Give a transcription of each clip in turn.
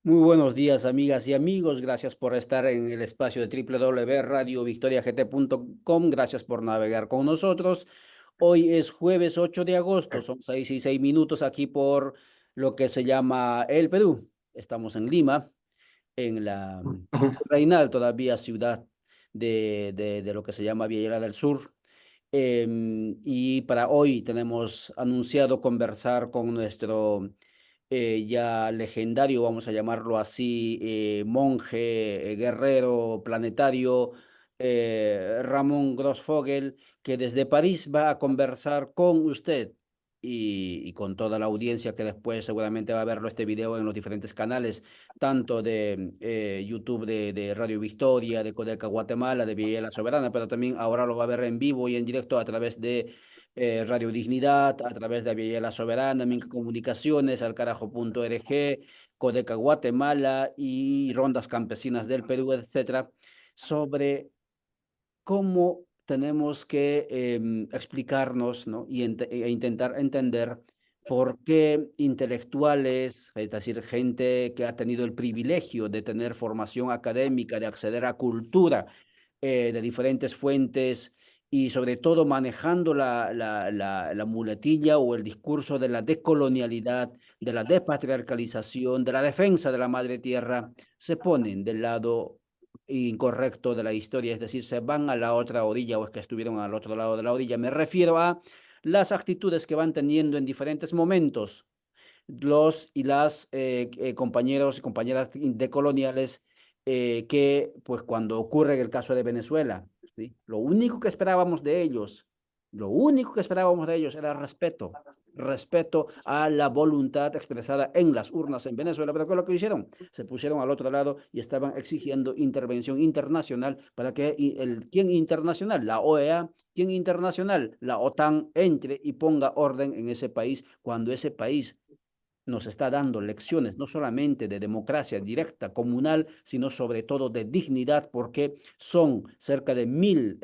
Muy buenos días, amigas y amigos. Gracias por estar en el espacio de www.radiovictoriagt.com. Gracias por navegar con nosotros. Hoy es jueves 8 de agosto. Son 6:06 aquí por lo que se llama el Perú. Estamos en Lima, en la reinal todavía ciudad de lo que se llama Villela del Sur. Y para hoy tenemos anunciado conversar con nuestro ya legendario, vamos a llamarlo así, monje, guerrero planetario, Ramón Grossfogel, que desde París va a conversar con usted y con toda la audiencia que después seguramente va a verlo este video en los diferentes canales, tanto de YouTube de Radio Victoria, de Codeca Guatemala, de Villa La Soberana, pero también ahora lo va a ver en vivo y en directo a través de Radio Dignidad, a través de Villa La Soberana, Minca Comunicaciones, Alcarajo.org, Codeca Guatemala y Rondas Campesinas del Perú, etcétera, sobre cómo tenemos que explicarnos, ¿no? E intentar entender por qué intelectuales, es decir, gente que ha tenido el privilegio de tener formación académica, de acceder a cultura de diferentes fuentes y sobre todo manejando la muletilla o el discurso de la decolonialidad, de la despatriarcalización, de la defensa de la madre tierra, se ponen del lado incorrecto de la historia, es decir, se van a la otra orilla o es que estuvieron al otro lado de la orilla. Me refiero a las actitudes que van teniendo en diferentes momentos los y las compañeros y compañeras decoloniales que, pues cuando ocurre el caso de Venezuela, ¿sí? Lo único que esperábamos de ellos era respeto, respeto a la voluntad expresada en las urnas en Venezuela, pero ¿qué es lo que hicieron? Se pusieron al otro lado y estaban exigiendo intervención internacional para que ¿quién internacional? La OEA, ¿quién internacional? La OTAN entre y ponga orden en ese país cuando ese país nos está dando lecciones no solamente de democracia directa, comunal, sino sobre todo de dignidad, porque son cerca de 1.000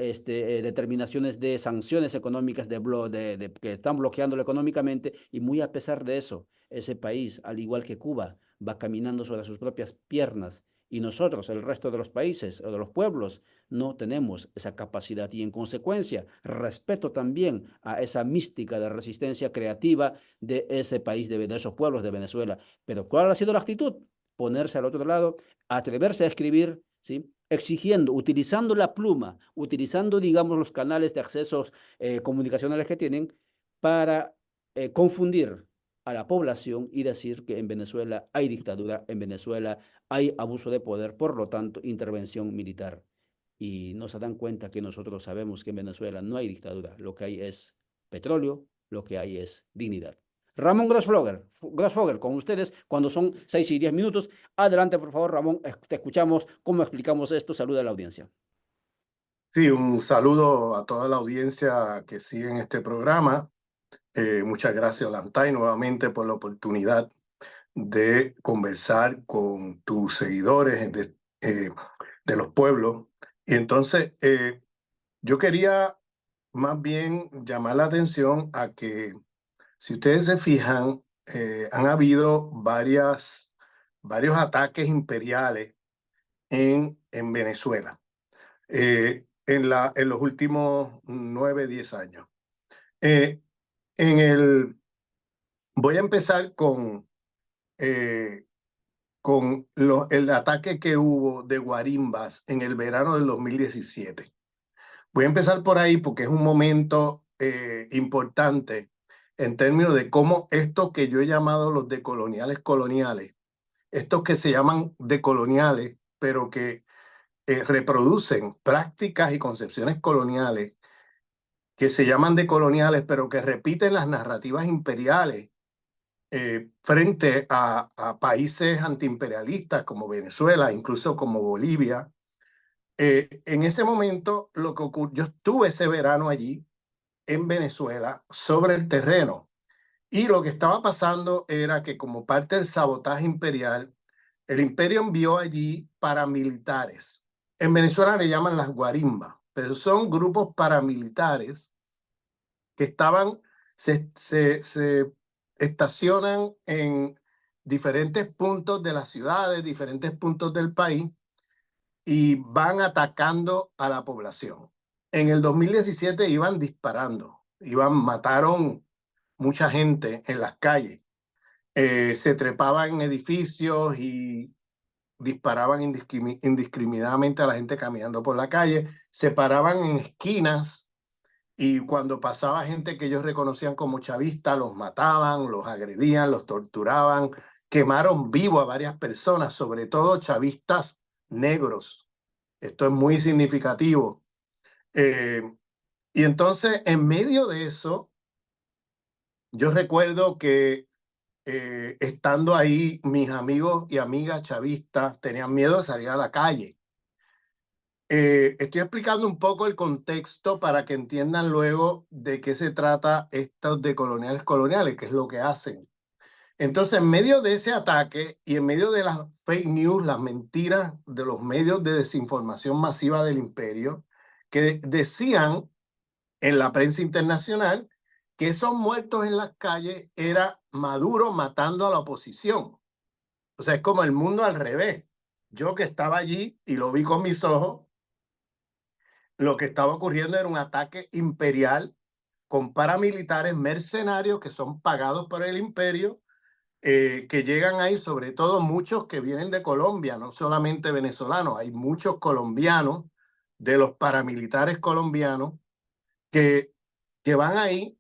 determinaciones de sanciones económicas que están bloqueándolo económicamente y muy a pesar de eso, ese país, al igual que Cuba, va caminando sobre sus propias piernas y nosotros, el resto de los países o de los pueblos, no tenemos esa capacidad y en consecuencia respeto también a esa mística de resistencia creativa de ese país, de esos pueblos de Venezuela. Pero ¿cuál ha sido la actitud? Ponerse al otro lado, atreverse a escribir, ¿sí? Exigiendo, utilizando la pluma, utilizando, digamos, los canales de accesos comunicacionales que tienen para confundir a la población y decir que en Venezuela hay dictadura, en Venezuela hay abuso de poder, por lo tanto, intervención militar. Y no se dan cuenta que nosotros sabemos que en Venezuela no hay dictadura, lo que hay es petróleo, lo que hay es dignidad. Ramón Grossfogel, con ustedes cuando son 6:10. Adelante, por favor, Ramón, te escuchamos. ¿Cómo explicamos esto? Saluda a la audiencia. Sí, un saludo a toda la audiencia que sigue en este programa. Muchas gracias, Olantay, nuevamente por la oportunidad de conversar con tus seguidores de los pueblos. Y entonces, yo quería más bien llamar la atención a que, si ustedes se fijan, han habido varios ataques imperiales en Venezuela. En los últimos 9, 10 años. Eh, en el, Voy a empezar con el ataque que hubo de guarimbas en el verano del 2017. Voy a empezar por ahí porque es un momento importante en términos de cómo esto que yo he llamado los decoloniales coloniales, estos que se llaman decoloniales, pero que reproducen prácticas y concepciones coloniales que se llaman decoloniales, pero que repiten las narrativas imperiales frente a países antiimperialistas como Venezuela, incluso como Bolivia. En ese momento, lo que ocurrió, yo estuve ese verano allí en Venezuela sobre el terreno y lo que estaba pasando era que como parte del sabotaje imperial, el imperio envió allí paramilitares. En Venezuela le llaman las guarimbas, pero son grupos paramilitares que se estacionan diferentes puntos de las ciudades, diferentes puntos del país, y van atacando a la población. En el 2017 iban disparando, mataron mucha gente en las calles. Se trepaban en edificios y disparaban indiscriminadamente a la gente caminando por la calle, se paraban en esquinas y cuando pasaba gente que ellos reconocían como chavistas, los mataban, los agredían, los torturaban, quemaron vivo a varias personas, sobre todo chavistas negros. Esto es muy significativo. Y entonces, en medio de eso, yo recuerdo que estando ahí, mis amigos y amigas chavistas tenían miedo de salir a la calle. Estoy explicando un poco el contexto para que entiendan luego de qué se trata estos de coloniales, qué es lo que hacen. Entonces, en medio de ese ataque y en medio de las fake news, las mentiras de los medios de desinformación masiva del imperio, que decían en la prensa internacional que esos muertos en las calles era Maduro matando a la oposición. O sea, es como el mundo al revés. Yo que estaba allí y lo vi con mis ojos, lo que estaba ocurriendo era un ataque imperial con paramilitares mercenarios que son pagados por el imperio, que llegan ahí, sobre todo muchos que vienen de Colombia, no solamente venezolanos, hay muchos colombianos de los paramilitares colombianos que, que van ahí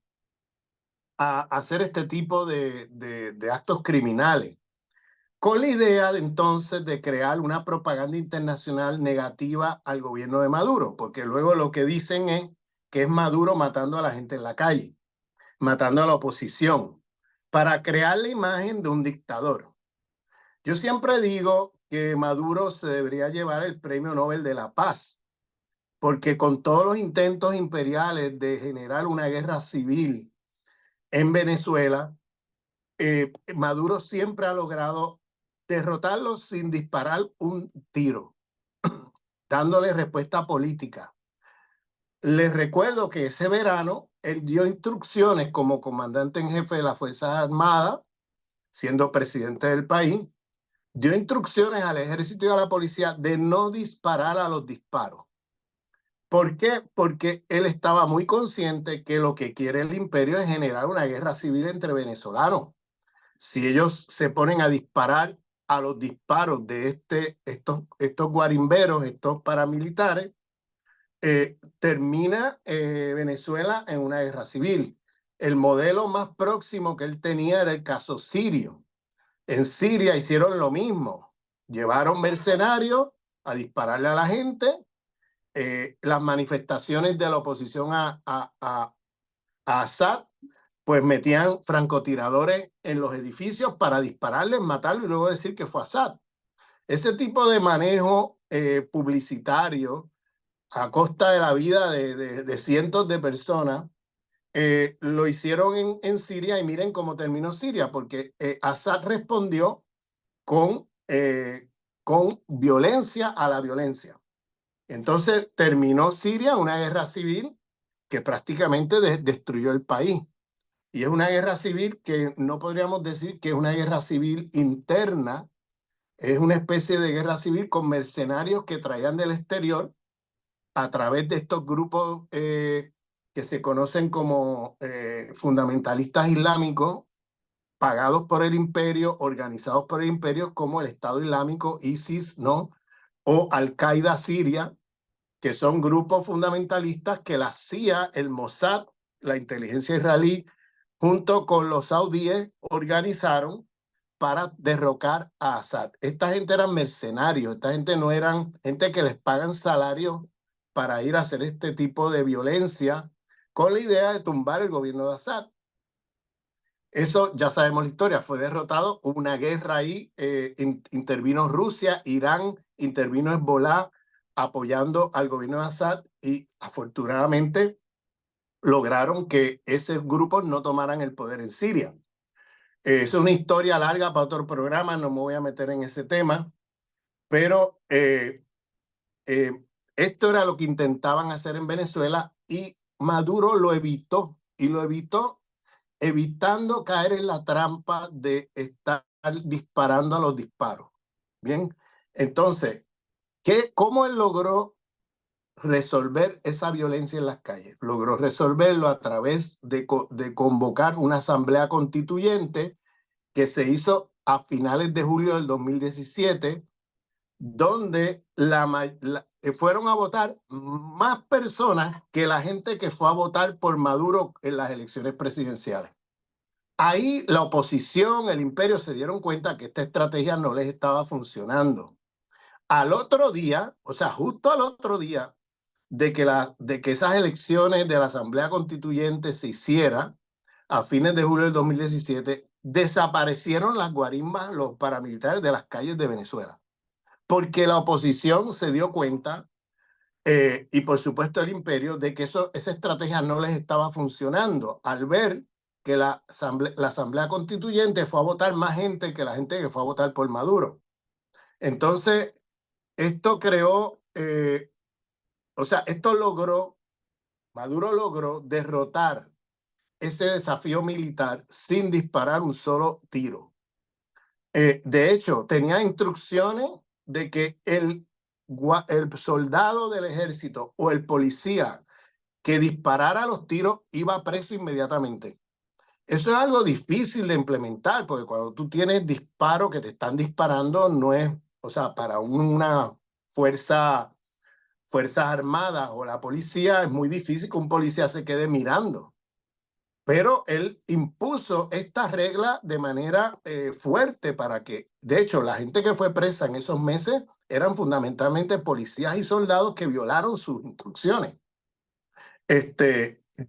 a hacer este tipo de actos criminales, con la idea de entonces de crear una propaganda internacional negativa al gobierno de Maduro, porque luego lo que dicen es que es Maduro matando a la gente en la calle, matando a la oposición, para crear la imagen de un dictador. Yo siempre digo que Maduro se debería llevar el Premio Nobel de la Paz, porque con todos los intentos imperiales de generar una guerra civil en Venezuela, Maduro siempre ha logrado derrotarlo sin disparar un tiro, dándole respuesta política. Les recuerdo que ese verano él dio instrucciones como comandante en jefe de las Fuerzas Armadas, siendo presidente del país, dio instrucciones al ejército y a la policía de no disparar a los disparos. ¿Por qué? Porque él estaba muy consciente que lo que quiere el imperio es generar una guerra civil entre venezolanos. Si ellos se ponen a disparar a los disparos de estos guarimberos, estos paramilitares, termina Venezuela en una guerra civil. El modelo más próximo que él tenía era el caso sirio. En Siria hicieron lo mismo. Llevaron mercenarios a dispararle a la gente. Las manifestaciones de la oposición a Assad, pues metían francotiradores en los edificios para dispararles, matarlo y luego decir que fue Assad. Ese tipo de manejo publicitario a costa de la vida de cientos de personas, lo hicieron en Siria y miren cómo terminó Siria, porque Assad respondió con violencia a la violencia. Entonces terminó Siria una guerra civil que prácticamente destruyó el país. Y es una guerra civil que no podríamos decir que es una guerra civil interna, es una especie de guerra civil con mercenarios que traían del exterior a través de estos grupos que se conocen como fundamentalistas islámicos, pagados por el imperio, organizados por el imperio, como el Estado Islámico, ISIS, ¿no? O Al-Qaeda Siria, que son grupos fundamentalistas que la CIA, el Mossad, la inteligencia israelí, junto con los saudíes, organizaron para derrocar a Assad. Esta gente eran mercenarios, esta gente no eran gente que les pagan salarios para ir a hacer este tipo de violencia con la idea de tumbar el gobierno de Assad. Eso ya sabemos la historia, fue derrotado, hubo una guerra ahí, intervino Rusia, Irán, intervino Hezbollah apoyando al gobierno de Assad y afortunadamente lograron que esos grupos no tomaran el poder en Siria. Es una historia larga para otro programa, no me voy a meter en ese tema, pero esto era lo que intentaban hacer en Venezuela y Maduro lo evitó, y lo evitó evitando caer en la trampa de estar disparando a los disparos. Bien, entonces, ¿cómo él logró resolver esa violencia en las calles? Logró resolverlo a través de convocar una asamblea constituyente que se hizo a finales de julio del 2017, donde fueron a votar más personas que la gente que fue a votar por Maduro en las elecciones presidenciales. Ahí la oposición, el imperio, se dieron cuenta que esta estrategia no les estaba funcionando. Al otro día, o sea, justo al otro día de que esas elecciones de la Asamblea Constituyente se hicieran a fines de julio del 2017, desaparecieron las guarimbas, los paramilitares de las calles de Venezuela, porque la oposición se dio cuenta, y por supuesto el imperio, de que esa estrategia no les estaba funcionando, al ver que la Asamblea Constituyente fue a votar más gente que la gente que fue a votar por Maduro. Entonces, esto creó, Maduro logró derrotar ese desafío militar sin disparar un solo tiro. De hecho, tenía instrucciones de que el soldado del ejército o el policía que disparara los tiros iba preso inmediatamente. Eso es algo difícil de implementar, porque cuando tú tienes disparos que te están disparando, no es, o sea, para una fuerzas armadas o la policía, es muy difícil que un policía se quede mirando. Pero él impuso esta regla de manera fuerte para que, de hecho, la gente que fue presa en esos meses eran fundamentalmente policías y soldados que violaron sus instrucciones.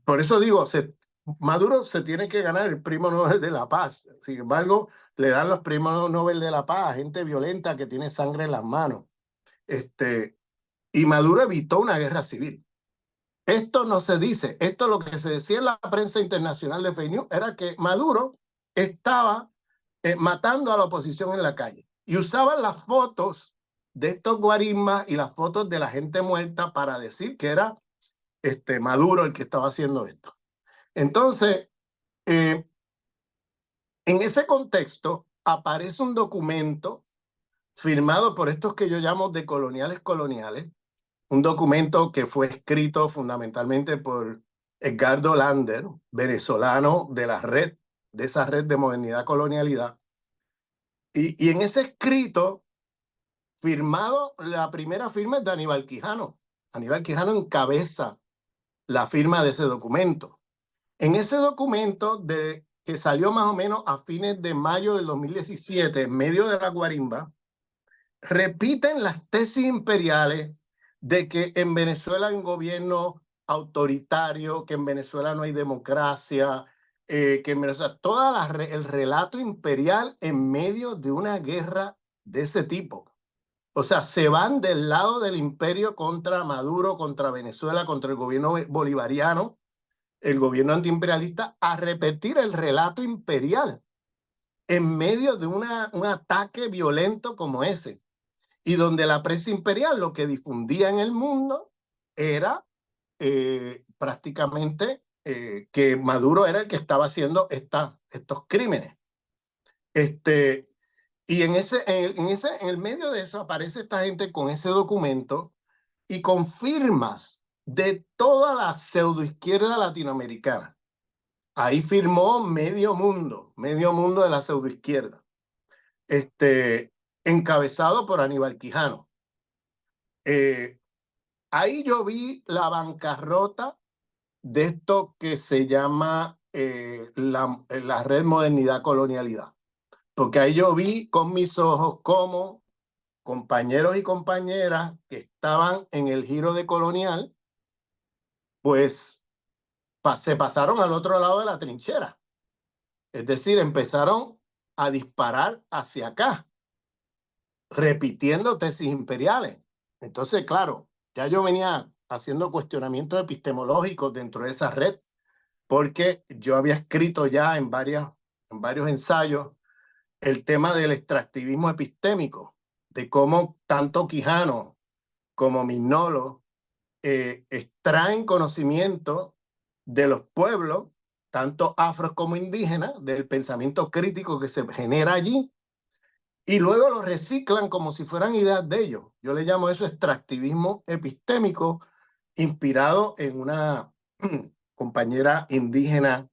Por eso digo, Maduro se tiene que ganar el Premio Nobel de la Paz. Sin embargo, le dan los premios Nobel de la Paz a gente violenta que tiene sangre en las manos. Y Maduro evitó una guerra civil. Esto no se dice. Esto, lo que se decía en la prensa internacional de fake news, era que Maduro estaba matando a la oposición en la calle. Y usaban las fotos de estos guarismas y las fotos de la gente muerta para decir que era Maduro el que estaba haciendo esto. Entonces, en ese contexto aparece un documento firmado por estos que yo llamo de coloniales, un documento que fue escrito fundamentalmente por Edgardo Lander, venezolano de esa red de modernidad colonialidad. Y en ese escrito firmado, la primera firma es de Aníbal Quijano. Aníbal Quijano encabeza la firma de ese documento. En ese documento que salió más o menos a fines de mayo del 2017, en medio de la guarimba, repiten las tesis imperiales de que en Venezuela hay un gobierno autoritario, que en Venezuela no hay democracia, que en Venezuela, el relato imperial en medio de una guerra de ese tipo. O sea, se van del lado del imperio contra Maduro, contra Venezuela, contra el gobierno bolivariano, el gobierno antiimperialista, a repetir el relato imperial en medio de un ataque violento como ese. Y donde la prensa imperial lo que difundía en el mundo era prácticamente que Maduro era el que estaba haciendo estos crímenes. Y en el medio de eso aparece esta gente con ese documento y con firmas de toda la pseudoizquierda latinoamericana. Ahí firmó medio mundo de la pseudoizquierda, encabezado por Aníbal Quijano. Ahí yo vi la bancarrota de esto que se llama la red modernidad colonialidad, porque ahí yo vi con mis ojos cómo compañeros y compañeras que estaban en el giro de colonial, pues se pasaron al otro lado de la trinchera. Es decir, empezaron a disparar hacia acá, repitiendo tesis imperiales. Entonces, claro, ya yo venía haciendo cuestionamientos epistemológicos dentro de esa red, porque yo había escrito ya en varios ensayos el tema del extractivismo epistémico, de cómo tanto Quijano como Mignolo extraen conocimiento de los pueblos, tanto afros como indígenas, del pensamiento crítico que se genera allí, y luego lo reciclan como si fueran ideas de ellos. Yo le llamo eso extractivismo epistémico, inspirado en una compañera indígena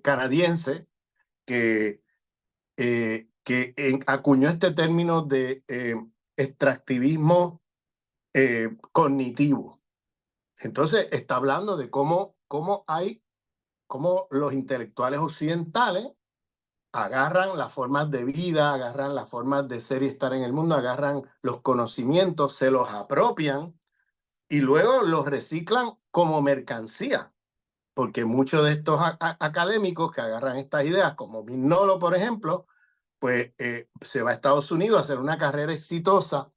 canadiense que acuñó este término de extractivismo cognitivo. Entonces está hablando de cómo los intelectuales occidentales agarran las formas de vida, agarran las formas de ser y estar en el mundo, agarran los conocimientos, se los apropian y luego los reciclan como mercancía. Porque muchos de estos académicos que agarran estas ideas, como Mignolo, por ejemplo, pues se va a Estados Unidos a hacer una carrera exitosa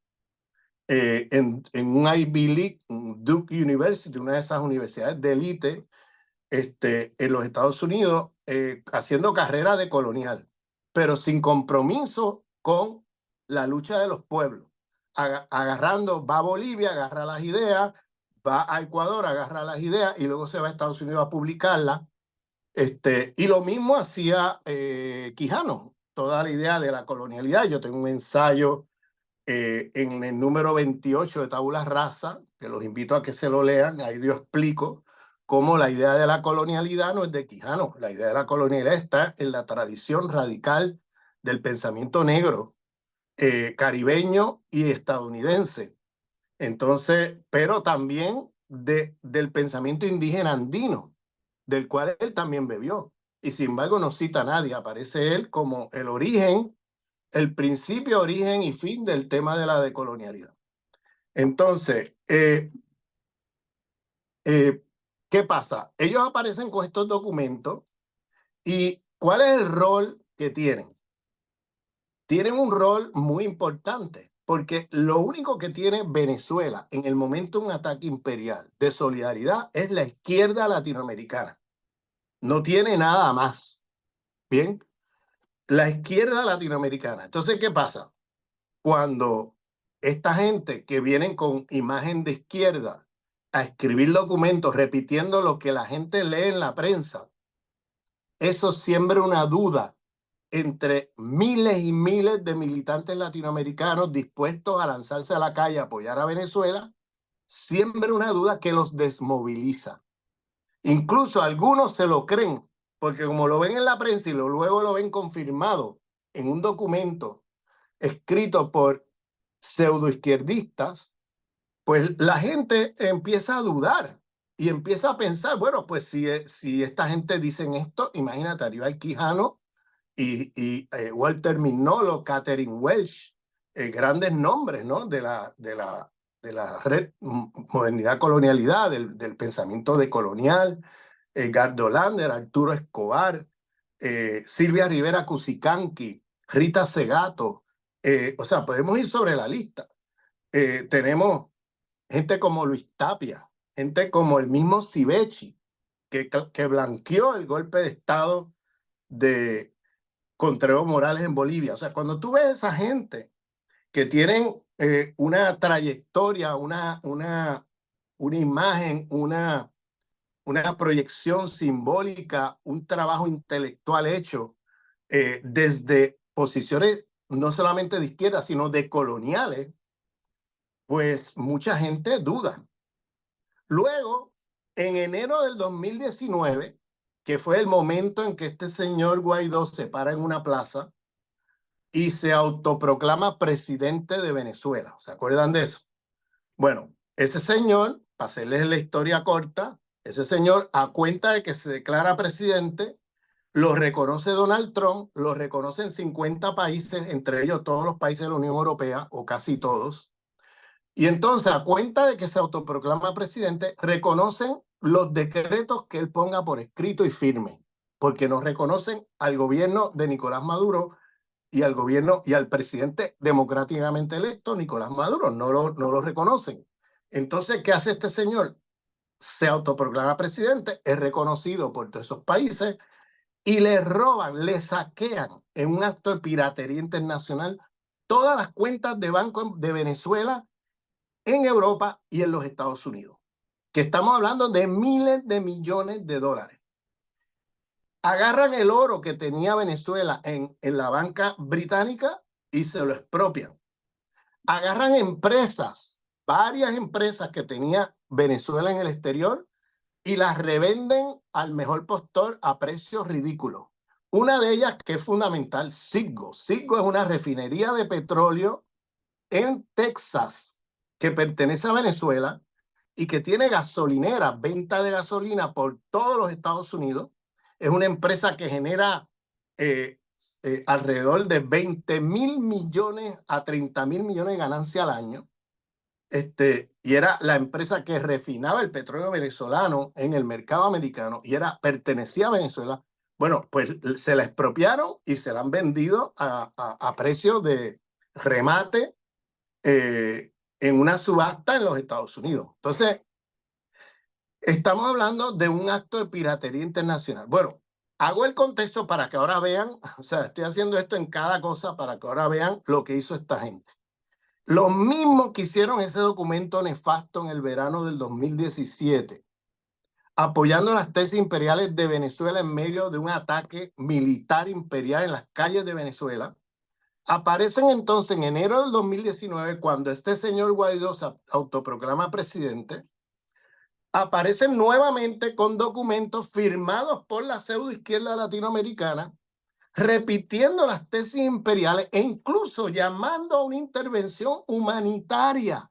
en un Ivy League, un Duke University, una de esas universidades de élite en los Estados Unidos, haciendo carrera de colonial, pero sin compromiso con la lucha de los pueblos. Agarrando, va a Bolivia, agarra las ideas, va a Ecuador, agarra las ideas y luego se va a Estados Unidos a publicarlas. Y lo mismo hacía Quijano, toda la idea de la colonialidad. Yo tengo un ensayo en el número 28 de Tabula Rasa, que los invito a que se lo lean, ahí yo explico cómo la idea de la colonialidad no es de Quijano, la idea de la colonialidad está en la tradición radical del pensamiento negro, caribeño y estadounidense. Entonces, pero también del pensamiento indígena andino, del cual él también bebió. Y sin embargo no cita a nadie, aparece él como el origen, el principio, origen y fin del tema de la decolonialidad. Entonces, ¿qué pasa? Ellos aparecen con estos documentos y ¿cuál es el rol que tienen? Tienen un rol muy importante porque lo único que tiene Venezuela en el momento de un ataque imperial de solidaridad es la izquierda latinoamericana. No tiene nada más. Bien, la izquierda latinoamericana. Entonces, ¿qué pasa? Cuando esta gente que vienen con imagen de izquierda a escribir documentos repitiendo lo que la gente lee en la prensa, eso siembra una duda entre miles y miles de militantes latinoamericanos dispuestos a lanzarse a la calle a apoyar a Venezuela, siembra una duda que los desmoviliza. Incluso algunos se lo creen, porque como lo ven en la prensa y luego lo ven confirmado en un documento escrito por pseudoizquierdistas, pues la gente empieza a dudar y empieza a pensar, bueno, pues si esta gente dicen esto, imagínate, Aníbal Quijano y Walter Mignolo, Catherine Welsh, grandes nombres, ¿no? de la red modernidad colonialidad, del pensamiento decolonial, Gardo Lander, Arturo Escobar, Silvia Rivera Cusicanqui, Rita Segato, o sea, podemos ir sobre la lista. Tenemos gente como Luis Tapia, gente como el mismo Civechi, que blanqueó el golpe de Estado de contra Evo Morales en Bolivia. O sea, cuando tú ves a esa gente que tienen una trayectoria, una imagen, una proyección simbólica, un trabajo intelectual hecho desde posiciones no solamente de izquierda, sino de coloniales, pues mucha gente duda. Luego, en enero del 2019, que fue el momento en que este señor Guaidó se para en una plaza y se autoproclama presidente de Venezuela. ¿Se acuerdan de eso? Bueno, ese señor, para hacerles la historia corta, ese señor a cuenta de que se declara presidente, lo reconoce Donald Trump, lo reconocen 50 países, entre ellos todos los países de la Unión Europea, o casi todos. Y entonces, a cuenta de que se autoproclama presidente, reconocen los decretos que él ponga por escrito y firme, porque no reconocen al gobierno de Nicolás Maduro y al gobierno y al presidente democráticamente electo, Nicolás Maduro, no lo reconocen. Entonces, ¿qué hace este señor? Se autoproclama presidente, es reconocido por todos esos países y le roban, le saquean en un acto de piratería internacional todas las cuentas de banco de Venezuela en Europa y en los Estados Unidos, que estamos hablando de miles de millones de dólares. agarran el oro que tenía Venezuela en la banca británica y se lo expropian. Agarran empresas, varias empresas que tenía Venezuela en el exterior y las revenden al mejor postor a precios ridículos. Una de ellas que es fundamental, Citgo. Citgo es una refinería de petróleo en Texas que pertenece a Venezuela y que tiene gasolinera, venta de gasolina por todos los Estados Unidos. Es una empresa que genera alrededor de 20.000 millones a 30.000 millones de ganancia al año. Y era la empresa que refinaba el petróleo venezolano en el mercado americano y pertenecía a Venezuela. Bueno, pues se la expropiaron y se la han vendido a precios de remate en una subasta en los Estados Unidos. Entonces, estamos hablando de un acto de piratería internacional. Bueno, hago el contexto para que ahora vean, o sea, estoy haciendo esto en cada cosa para que ahora vean lo que hizo esta gente. Los mismos que hicieron ese documento nefasto en el verano del 2017, apoyando las tesis imperiales de Venezuela en medio de un ataque militar imperial en las calles de Venezuela, aparecen entonces en enero del 2019, cuando este señor Guaidó se autoproclama presidente, aparecen nuevamente con documentos firmados por la pseudoizquierda latinoamericana, repitiendo las tesis imperiales e incluso llamando a una intervención humanitaria.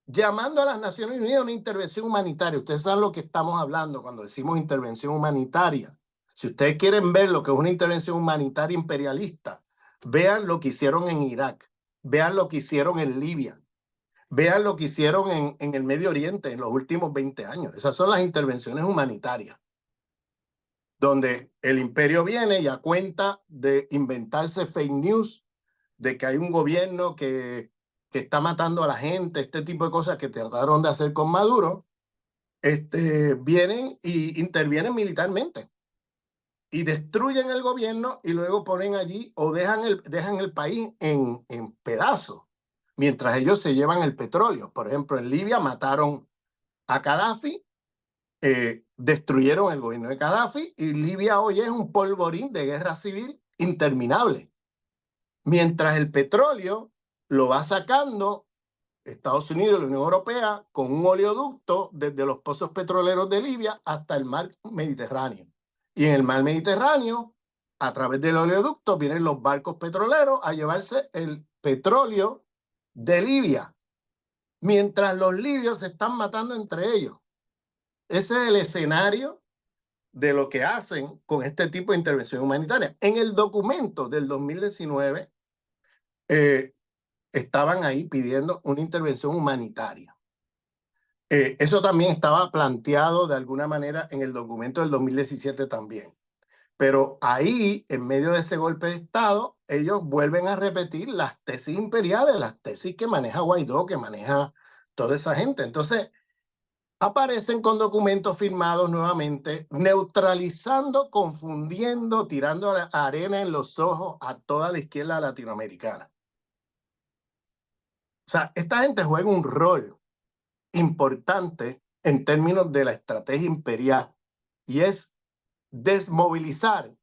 Llamando a las Naciones Unidas a una intervención humanitaria. Ustedes saben lo que estamos hablando cuando decimos intervención humanitaria. Si ustedes quieren ver lo que es una intervención humanitaria imperialista, vean lo que hicieron en Irak, vean lo que hicieron en Libia, vean lo que hicieron en el Medio Oriente en los últimos 20 años. Esas son las intervenciones humanitarias, donde el imperio viene y a cuenta de inventarse fake news, de que hay un gobierno que está matando a la gente, este tipo de cosas que trataron de hacer con Maduro, vienen y intervienen militarmente y destruyen el gobierno y luego ponen allí o dejan el país en pedazos, mientras ellos se llevan el petróleo. Por ejemplo, en Libia mataron a Gaddafi, destruyeron el gobierno de Gaddafi y Libia hoy es un polvorín de guerra civil interminable. Mientras el petróleo lo va sacando Estados Unidos y la Unión Europea con un oleoducto desde los pozos petroleros de Libia hasta el mar Mediterráneo. Y en el mar Mediterráneo, a través del oleoducto, vienen los barcos petroleros a llevarse el petróleo de Libia, mientras los libios se están matando entre ellos. Ese es el escenario de lo que hacen con este tipo de intervención humanitaria. En el documento del 2019, estaban ahí pidiendo una intervención humanitaria. Eso también estaba planteado de alguna manera en el documento del 2017 también. Pero ahí, en medio de ese golpe de Estado, ellos vuelven a repetir las tesis imperiales, las tesis que maneja Guaidó, que maneja toda esa gente. Entonces, aparecen con documentos firmados nuevamente, neutralizando, confundiendo, tirando arena en los ojos a toda la izquierda latinoamericana. O sea, esta gente juega un rol importante en términos de la estrategia imperial y es desmovilizar,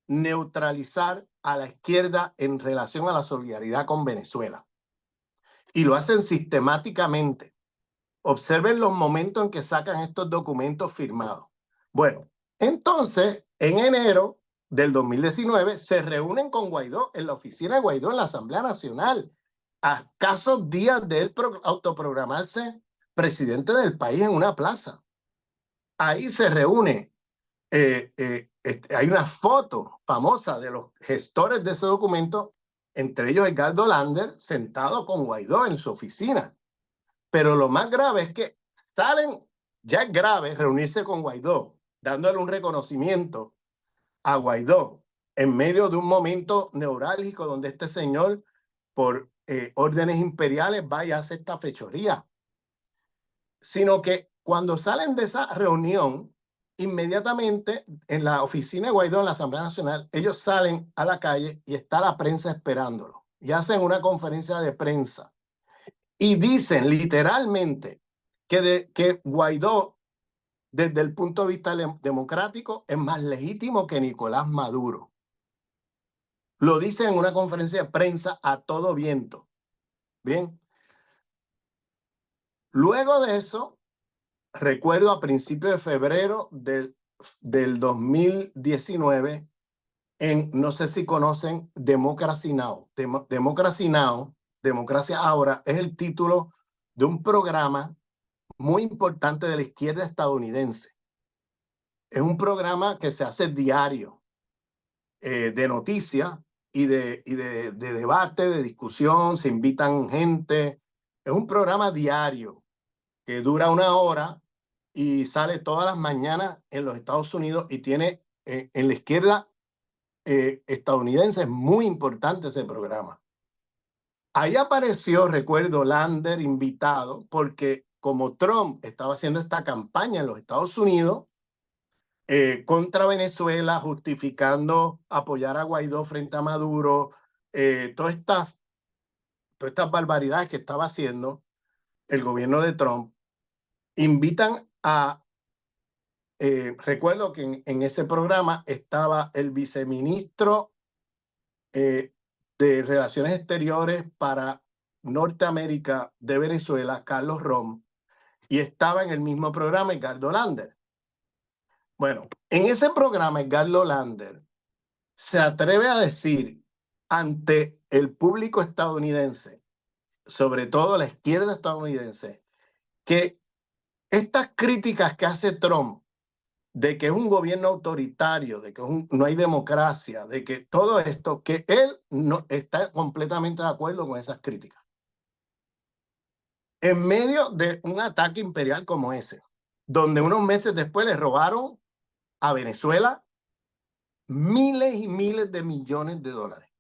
neutralizar a la izquierda en relación a la solidaridad con Venezuela. Y lo hacen sistemáticamente. Observen los momentos en que sacan estos documentos firmados. Bueno, entonces, en enero del 2019 se reúnen con Guaidó en la oficina de Guaidó en la Asamblea Nacional, a escasos días de él autoprogramarse presidente del país en una plaza. Ahí se reúne, hay una foto famosa de los gestores de ese documento, entre ellos Edgardo Lander, sentado con Guaidó en su oficina. Pero lo más grave es que ya es grave reunirse con Guaidó, dándole un reconocimiento a Guaidó en medio de un momento neurálgico donde este señor, por órdenes imperiales, va y hace esta fechoría. Sino que cuando salen de esa reunión, inmediatamente en la oficina de Guaidó en la Asamblea Nacional, ellos salen a la calle y está la prensa esperándolo. Y hacen una conferencia de prensa. Y dicen literalmente que Guaidó desde el punto de vista democrático, es más legítimo que Nicolás Maduro. Lo dice en una conferencia de prensa a todo viento. Bien. Luego de eso, recuerdo a principios de febrero del 2019, no sé si conocen Democracy Now. Democracy Now, Democracia Ahora, es el título de un programa muy importante de la izquierda estadounidense. Es un programa que se hace diario, de noticias y de debate, de discusión, se invitan gente. Es un programa diario que dura 1 hora y sale todas las mañanas en los Estados Unidos y tiene en la izquierda estadounidense, es muy importante ese programa. Ahí apareció, recuerdo, Lander invitado, porque como Trump estaba haciendo esta campaña en los Estados Unidos contra Venezuela, justificando apoyar a Guaidó frente a Maduro, todas estas barbaridades que estaba haciendo el gobierno de Trump, invitan a recuerdo que en ese programa estaba el viceministro de Relaciones Exteriores para Norteamérica de Venezuela, Carlos Rom, y estaba en el mismo programa Edgardo Lander. Bueno, en ese programa Edgardo Lander se atreve a decir ante el público estadounidense, sobre todo la izquierda estadounidense, que estas críticas que hace Trump de que es un gobierno autoritario, de que no hay democracia, de que todo esto, que él no está completamente de acuerdo con esas críticas. En medio de un ataque imperial como ese, donde unos meses después le robaron a Venezuela miles y miles de millones de dólares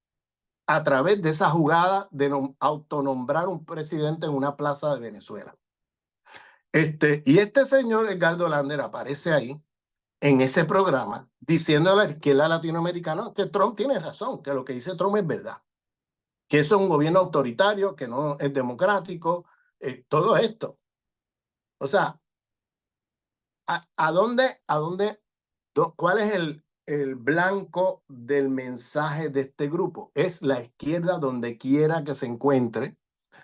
a través de esa jugada de autonombrar un presidente en una plaza de Venezuela. Y este señor Edgardo Lander aparece ahí en ese programa diciendo a la izquierda latinoamericana que Trump tiene razón, que lo que dice Trump es verdad, que eso es un gobierno autoritario, que no es democrático, todo esto. O sea, ¿cuál es el blanco del mensaje de este grupo? Es la izquierda donde quiera que se encuentre.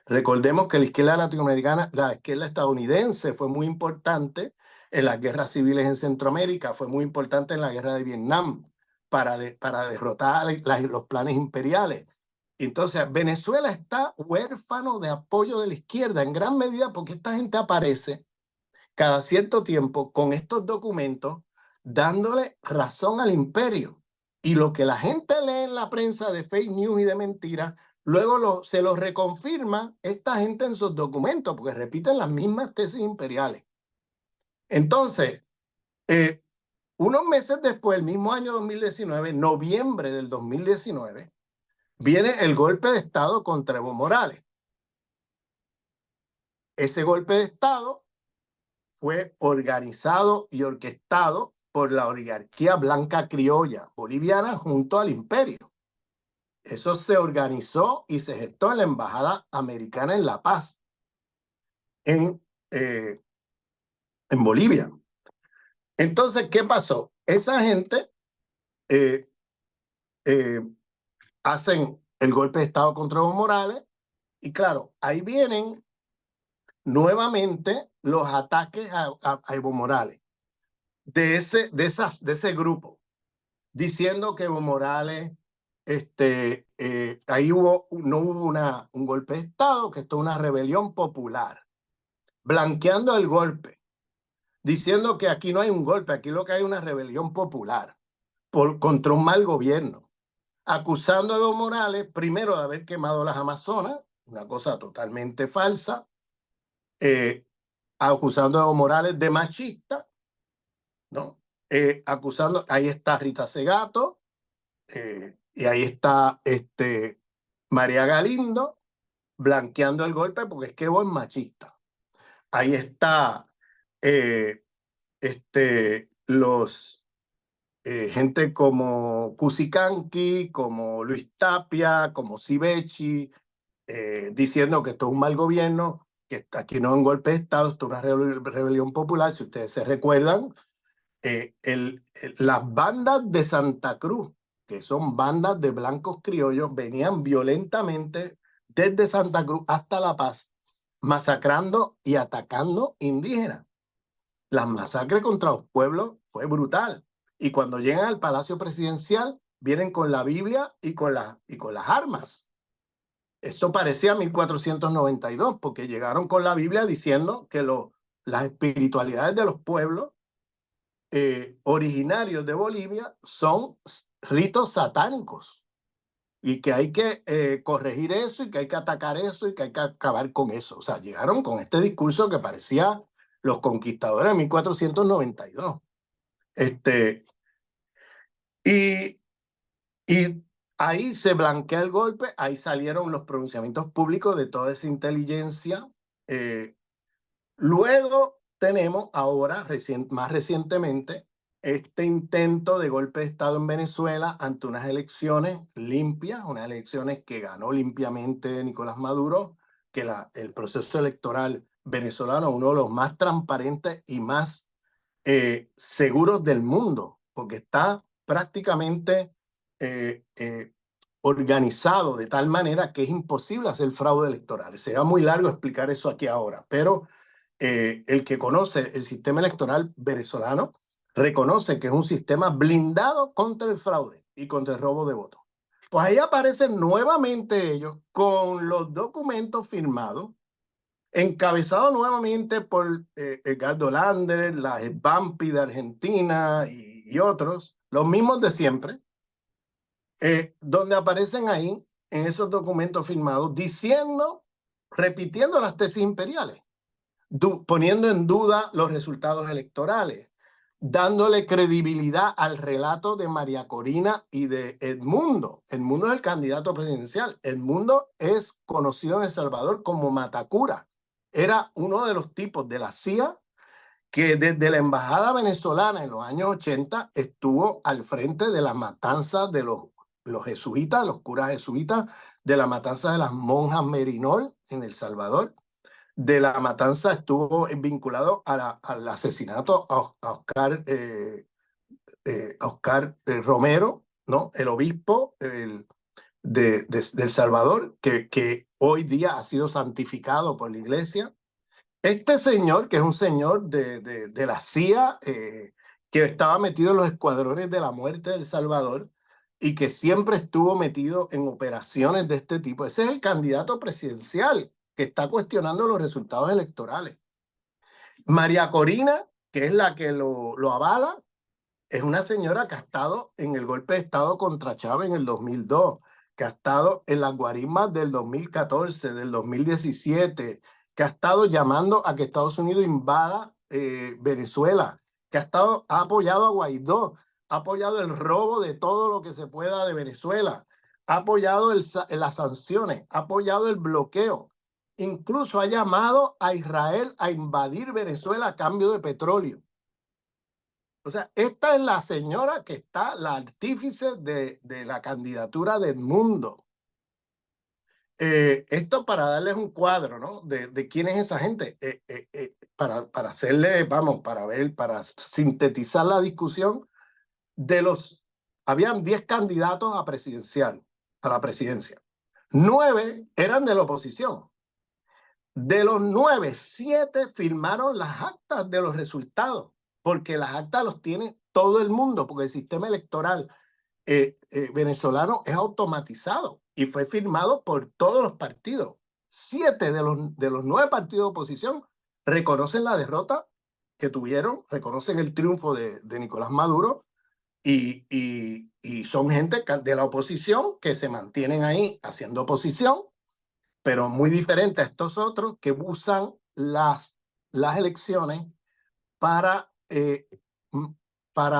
Recordemos que la izquierda latinoamericana, la izquierda estadounidense fue muy importante en las guerras civiles en Centroamérica, fue muy importante en la guerra de Vietnam para derrotar los planes imperiales. Entonces, Venezuela está huérfano de apoyo de la izquierda en gran medida porque esta gente aparece cada cierto tiempo con estos documentos dándole razón al imperio. Y lo que la gente lee en la prensa de fake news y de mentiras, luego se lo reconfirma esta gente en sus documentos, porque repiten las mismas tesis imperiales. Entonces, unos meses después, el mismo año 2019, noviembre del 2019, viene el golpe de Estado contra Evo Morales. Ese golpe de Estado fue organizado y orquestado por la oligarquía blanca criolla boliviana junto al imperio. Eso se organizó y se gestó en la Embajada Americana en La Paz, en Bolivia. Entonces, ¿qué pasó? Esa gente hacen el golpe de Estado contra Evo Morales y claro, ahí vienen nuevamente los ataques a Evo Morales de ese grupo, diciendo que Evo Morales, ahí no hubo un golpe de Estado, que esto es una rebelión popular, blanqueando el golpe, diciendo que aquí no hay un golpe, aquí lo que hay es una rebelión popular contra un mal gobierno, acusando a Evo Morales primero de haber quemado las Amazonas, una cosa totalmente falsa, acusando a Evo Morales de machista, ¿no? Acusando, ahí está Rita Segato, y ahí está María Galindo blanqueando el golpe porque es que Evo es machista. Ahí está gente como Cusicanqui, como Luis Tapia, como Sivechi, diciendo que esto es un mal gobierno. que aquí no es un golpe de Estado, esto es una rebelión popular. Si ustedes se recuerdan, las bandas de Santa Cruz, que son bandas de blancos criollos, venían violentamente desde Santa Cruz hasta La Paz, masacrando y atacando indígenas. La masacre contra los pueblos fue brutal. Y cuando llegan al Palacio Presidencial, vienen con la Biblia y con las armas. Eso parecía 1492, porque llegaron con la Biblia diciendo que las espiritualidades de los pueblos originarios de Bolivia son ritos satánicos y que hay que corregir eso y que hay que atacar eso y que hay que acabar con eso. O sea, llegaron con este discurso que parecía los conquistadores de 1492. Y, y ahí se blanquea el golpe, ahí salieron los pronunciamientos públicos de toda esa inteligencia. Luego tenemos ahora, más recientemente, este intento de golpe de Estado en Venezuela ante unas elecciones limpias, unas elecciones que ganó limpiamente Nicolás Maduro, que el proceso electoral venezolano es uno de los más transparentes y más seguros del mundo, porque está prácticamente organizado de tal manera que es imposible hacer fraude electoral. Sería muy largo explicar eso aquí ahora, pero el que conoce el sistema electoral venezolano reconoce que es un sistema blindado contra el fraude y contra el robo de votos. Pues ahí aparecen nuevamente ellos con los documentos firmados, encabezados nuevamente por Edgardo Lander, la Bampi de Argentina y otros, los mismos de siempre, donde aparecen ahí en esos documentos firmados diciendo, repitiendo las tesis imperiales, poniendo en duda los resultados electorales, dándole credibilidad al relato de María Corina y de Edmundo. Edmundo es el candidato presidencial. Edmundo es conocido en El Salvador como Matacura. Era uno de los tipos de la CIA que desde la embajada venezolana en los años 80 estuvo al frente de la matanza de los jesuitas, los curas jesuitas, de la matanza de las monjas Merinol en El Salvador, de la matanza estuvo vinculado al asesinato a Oscar Romero, ¿no? El obispo del Salvador, que hoy día ha sido santificado por la iglesia. Este señor, que es un señor de la CIA, que estaba metido en los escuadrones de la muerte del Salvador y que siempre estuvo metido en operaciones de este tipo. Ese es el candidato presidencial que está cuestionando los resultados electorales. María Corina, que es la que lo avala, es una señora que ha estado en el golpe de Estado contra Chávez en el 2002, que ha estado en las guarimbas del 2014, del 2017, que ha estado llamando a que Estados Unidos invada Venezuela, que ha apoyado a Guaidó, ha apoyado el robo de todo lo que se pueda de Venezuela, ha apoyado las sanciones, ha apoyado el bloqueo, incluso ha llamado a Israel a invadir Venezuela a cambio de petróleo. O sea, esta es la señora que está, la artífice de la candidatura de Edmundo. Esto para darles un cuadro, ¿no? De quién es esa gente. Para hacerle, vamos, para sintetizar la discusión, habían 10 candidatos a la presidencia. 9 eran de la oposición. De los 9, 7 firmaron las actas de los resultados, porque las actas los tiene todo el mundo, porque el sistema electoral venezolano es automatizado y fue firmado por todos los partidos. 7 de los 9 partidos de oposición reconocen la derrota que tuvieron, reconocen el triunfo de Nicolás Maduro y son gente de la oposición que se mantienen ahí haciendo oposición, pero muy diferente a estos otros que usan las elecciones para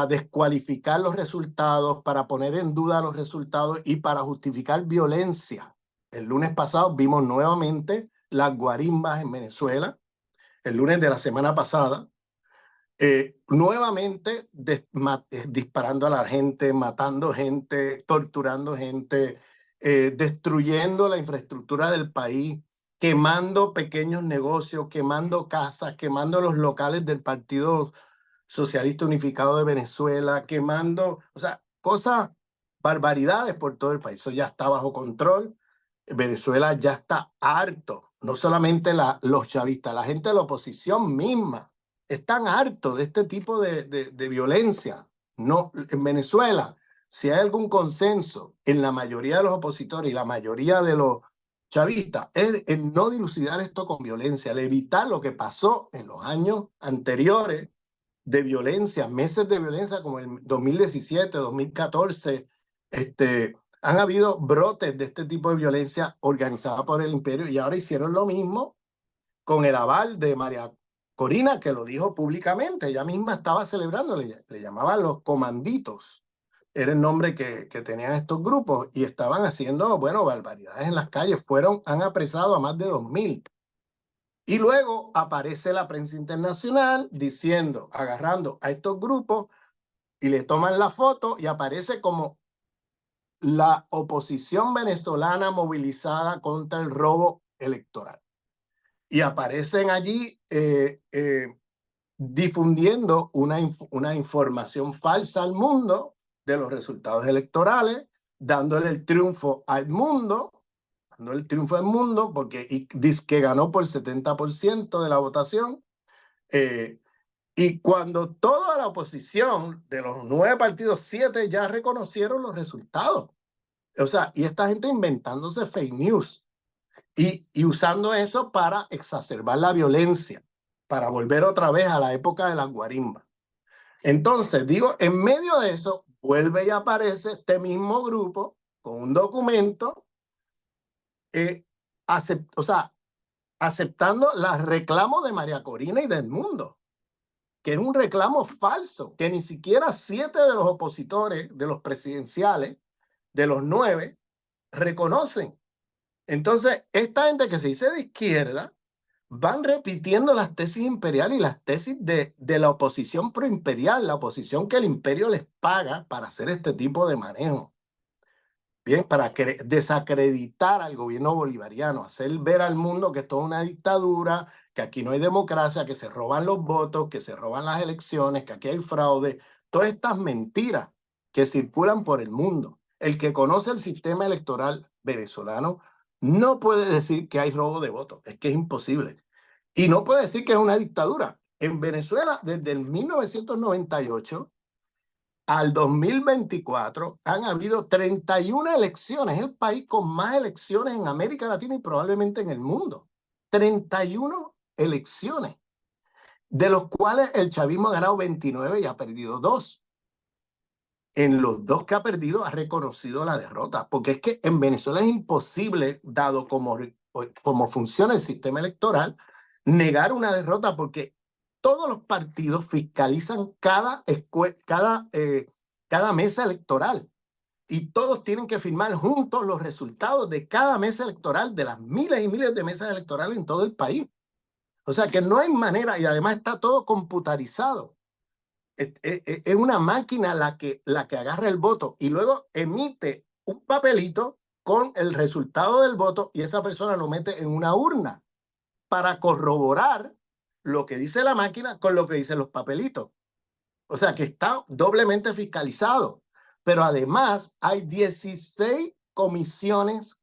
descualificar los resultados, para poner en duda los resultados y para justificar violencia. El lunes pasado vimos nuevamente las guarimbas en Venezuela, el lunes de la semana pasada, nuevamente disparando a la gente, matando gente, torturando gente, destruyendo la infraestructura del país, quemando pequeños negocios, quemando casas, quemando los locales del Partido Socialista Unificado de Venezuela, quemando, o sea, cosas, barbaridades por todo el país. Eso ya está bajo control. Venezuela ya está harto, no solamente los chavistas, la gente de la oposición misma están hartos de este tipo de violencia. No, en Venezuela, si hay algún consenso en la mayoría de los opositores y la mayoría de los chavistas, es el no dilucidar esto con violencia, el evitar lo que pasó en los años anteriores de violencia, meses de violencia como el 2017, 2014, han habido brotes de este tipo de violencia organizada por el imperio y ahora hicieron lo mismo con el aval de María Corina, que lo dijo públicamente. Ella misma estaba celebrando, le llamaban los comanditos. Era el nombre que tenían estos grupos y estaban haciendo, bueno, barbaridades en las calles. Han apresado a más de 2.000. Y luego aparece la prensa internacional diciendo, agarrando a estos grupos y le toman la foto y aparece como la oposición venezolana movilizada contra el robo electoral. Y aparecen allí difundiendo una información falsa al mundo de los resultados electorales, dándole el triunfo al mundo, porque dice que ganó por 70% de la votación. Y cuando toda la oposición de los 9 partidos, 7 ya reconocieron los resultados. O sea, y esta gente inventándose fake news y usando eso para exacerbar la violencia, para volver otra vez a la época de las guarimbas. Entonces, digo, en medio de eso, vuelve y aparece este mismo grupo con un documento, o sea, aceptando los reclamos de María Corina y del mundo, que es un reclamo falso, que ni siquiera 7 de los opositores, de los presidenciales, de los 9, reconocen. Entonces, esta gente que se dice de izquierda, van repitiendo las tesis imperiales y las tesis de la oposición proimperial, la oposición que el imperio les paga para hacer este tipo de manejo. Bien, para desacreditar al gobierno bolivariano, hacer ver al mundo que esto es una dictadura, que aquí no hay democracia, que se roban los votos, que se roban las elecciones, que aquí hay fraude. Todas estas mentiras que circulan por el mundo. El que conoce el sistema electoral venezolano no puede decir que hay robo de votos, es que es imposible. Y no puede decir que es una dictadura. En Venezuela, desde el 1998 al 2024 han habido 31 elecciones. Es el país con más elecciones en América Latina y probablemente en el mundo. 31 elecciones, de los cuales el chavismo ha ganado 29 y ha perdido 2. En los 2 que ha perdido ha reconocido la derrota, porque es que en Venezuela es imposible, dado como funciona el sistema electoral, negar una derrota, porque todos los partidos fiscalizan cada mesa electoral y todos tienen que firmar juntos los resultados de cada mesa electoral, de las miles y miles de mesas electorales en todo el país. O sea que no hay manera, y además está todo computarizado. Es una máquina la que agarra el voto y luego emite un papelito con el resultado del voto y esa persona lo mete en una urna para corroborar lo que dice la máquina con lo que dicen los papelitos. O sea que está doblemente fiscalizado. Pero además hay 16 comisiones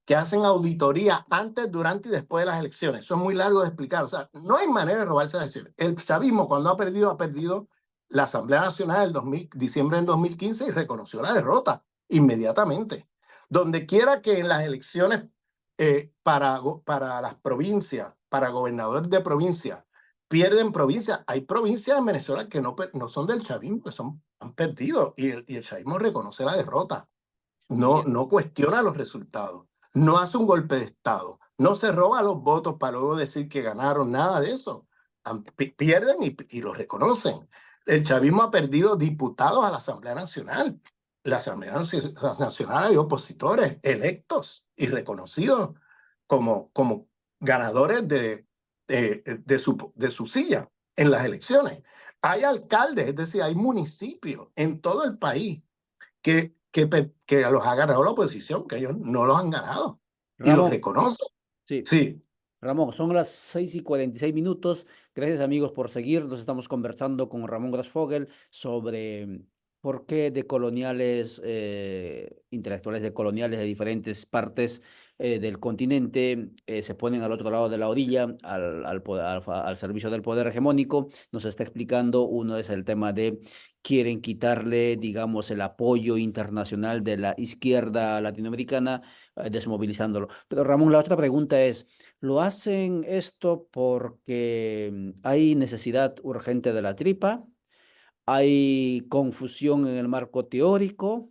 que hacen auditoría antes, durante y después de las elecciones. Eso es muy largo de explicar. O sea, no hay manera de robarse las elecciones. El chavismo, cuando ha perdido la Asamblea Nacional en diciembre del 2015 y reconoció la derrota inmediatamente. Donde quiera que en las elecciones para las provincias, para gobernador de provincia, pierden provincias. Hay provincias en Venezuela que no son del chavismo, que han perdido y el chavismo reconoce la derrota. No cuestiona los resultados, no hace un golpe de Estado, no se roba los votos para luego decir que ganaron, nada de eso. Pierden y lo reconocen. El chavismo ha perdido diputados a la Asamblea Nacional. La Asamblea Nacional hay opositores electos y reconocidos como ganadores de su silla en las elecciones. Hay alcaldes, es decir, hay municipios en todo el país que los ha ganado la oposición, que ellos no los han ganado y los Ramón, reconocen. Sí. Sí, Ramón, son las 6:46 minutos. Gracias amigos por seguirnos. Estamos conversando con Ramón Grasfogel sobre por qué decoloniales, intelectuales decoloniales de diferentes partes del continente se ponen al otro lado de la orilla, al servicio del poder hegemónico. Nos está explicando, uno es el tema de quieren quitarle, digamos, el apoyo internacional de la izquierda latinoamericana, desmovilizándolo. Pero Ramón, la otra pregunta es, ¿lo hacen esto porque hay necesidad urgente de la tripa? ¿Hay confusión en el marco teórico?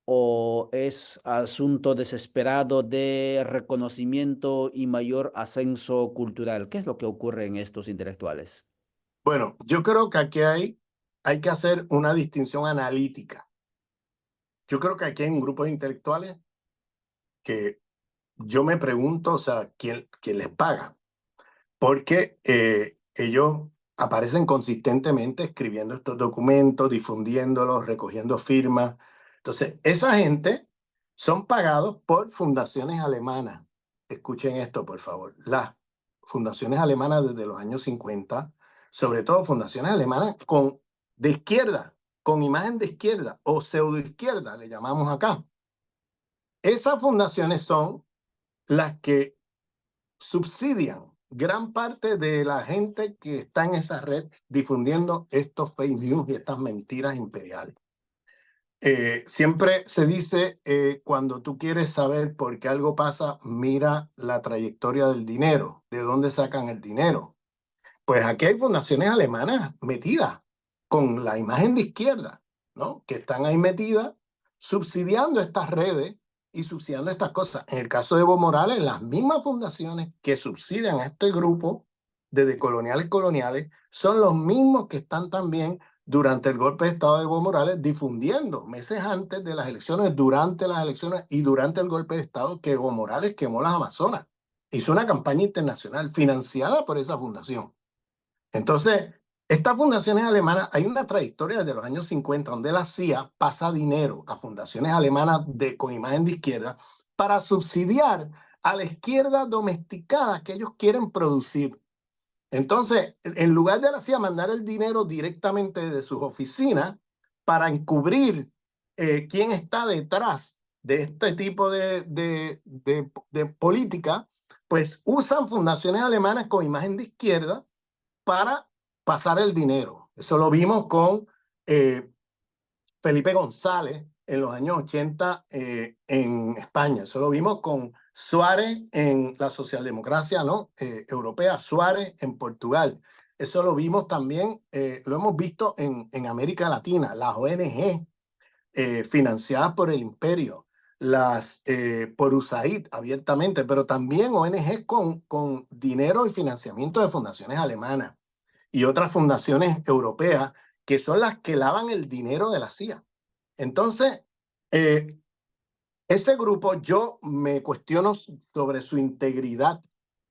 ¿O es asunto desesperado de reconocimiento y mayor ascenso cultural? ¿Qué es lo que ocurre en estos intelectuales? bueno, yo creo que aquí hay que hacer una distinción analítica. Yo creo que aquí hay un grupo de intelectuales que yo me pregunto, o sea, ¿quién les paga? Porque ellos aparecen consistentemente escribiendo estos documentos, difundiéndolos, recogiendo firmas. Entonces, esa gente son pagados por fundaciones alemanas. Escuchen esto, por favor. Las fundaciones alemanas desde los años 50, sobre todo fundaciones alemanas de izquierda, con imagen de izquierda o pseudoizquierda, le llamamos acá. Esas fundaciones son las que subsidian gran parte de la gente que está en esa red difundiendo estos fake news y estas mentiras imperiales. Siempre se dice, cuando tú quieres saber por qué algo pasa, mira la trayectoria del dinero, de dónde sacan el dinero. Pues aquí hay fundaciones alemanas metidas con la imagen de izquierda, ¿no? Que están ahí metidas subsidiando estas redes y subsidiando estas cosas. En el caso de Evo Morales, las mismas fundaciones que subsidian a este grupo de decoloniales coloniales son los mismos que están también durante el golpe de Estado de Evo Morales difundiendo meses antes de las elecciones, durante las elecciones y durante el golpe de Estado que Evo Morales quemó las Amazonas. Hizo una campaña internacional financiada por esa fundación. Entonces, estas fundaciones alemanas, hay una trayectoria desde los años 50 donde la CIA pasa dinero a fundaciones alemanas con imagen de izquierda para subsidiar a la izquierda domesticada que ellos quieren producir. Entonces, en lugar de la CIA mandar el dinero directamente de sus oficinas para encubrir quién está detrás de este tipo de política, pues usan fundaciones alemanas con imagen de izquierda para pasar el dinero. Eso lo vimos con eh, Felipe González en los años 80 en España. Eso lo vimos con Suárez en la socialdemocracia, ¿no? Europea, Suárez en Portugal. Eso lo vimos también, lo hemos visto en América Latina, las ONG financiadas por el imperio, por USAID abiertamente, pero también ONG con dinero y financiamiento de fundaciones alemanas y otras fundaciones europeas que son las que lavan el dinero de la CIA. Entonces, ese grupo yo me cuestiono sobre su integridad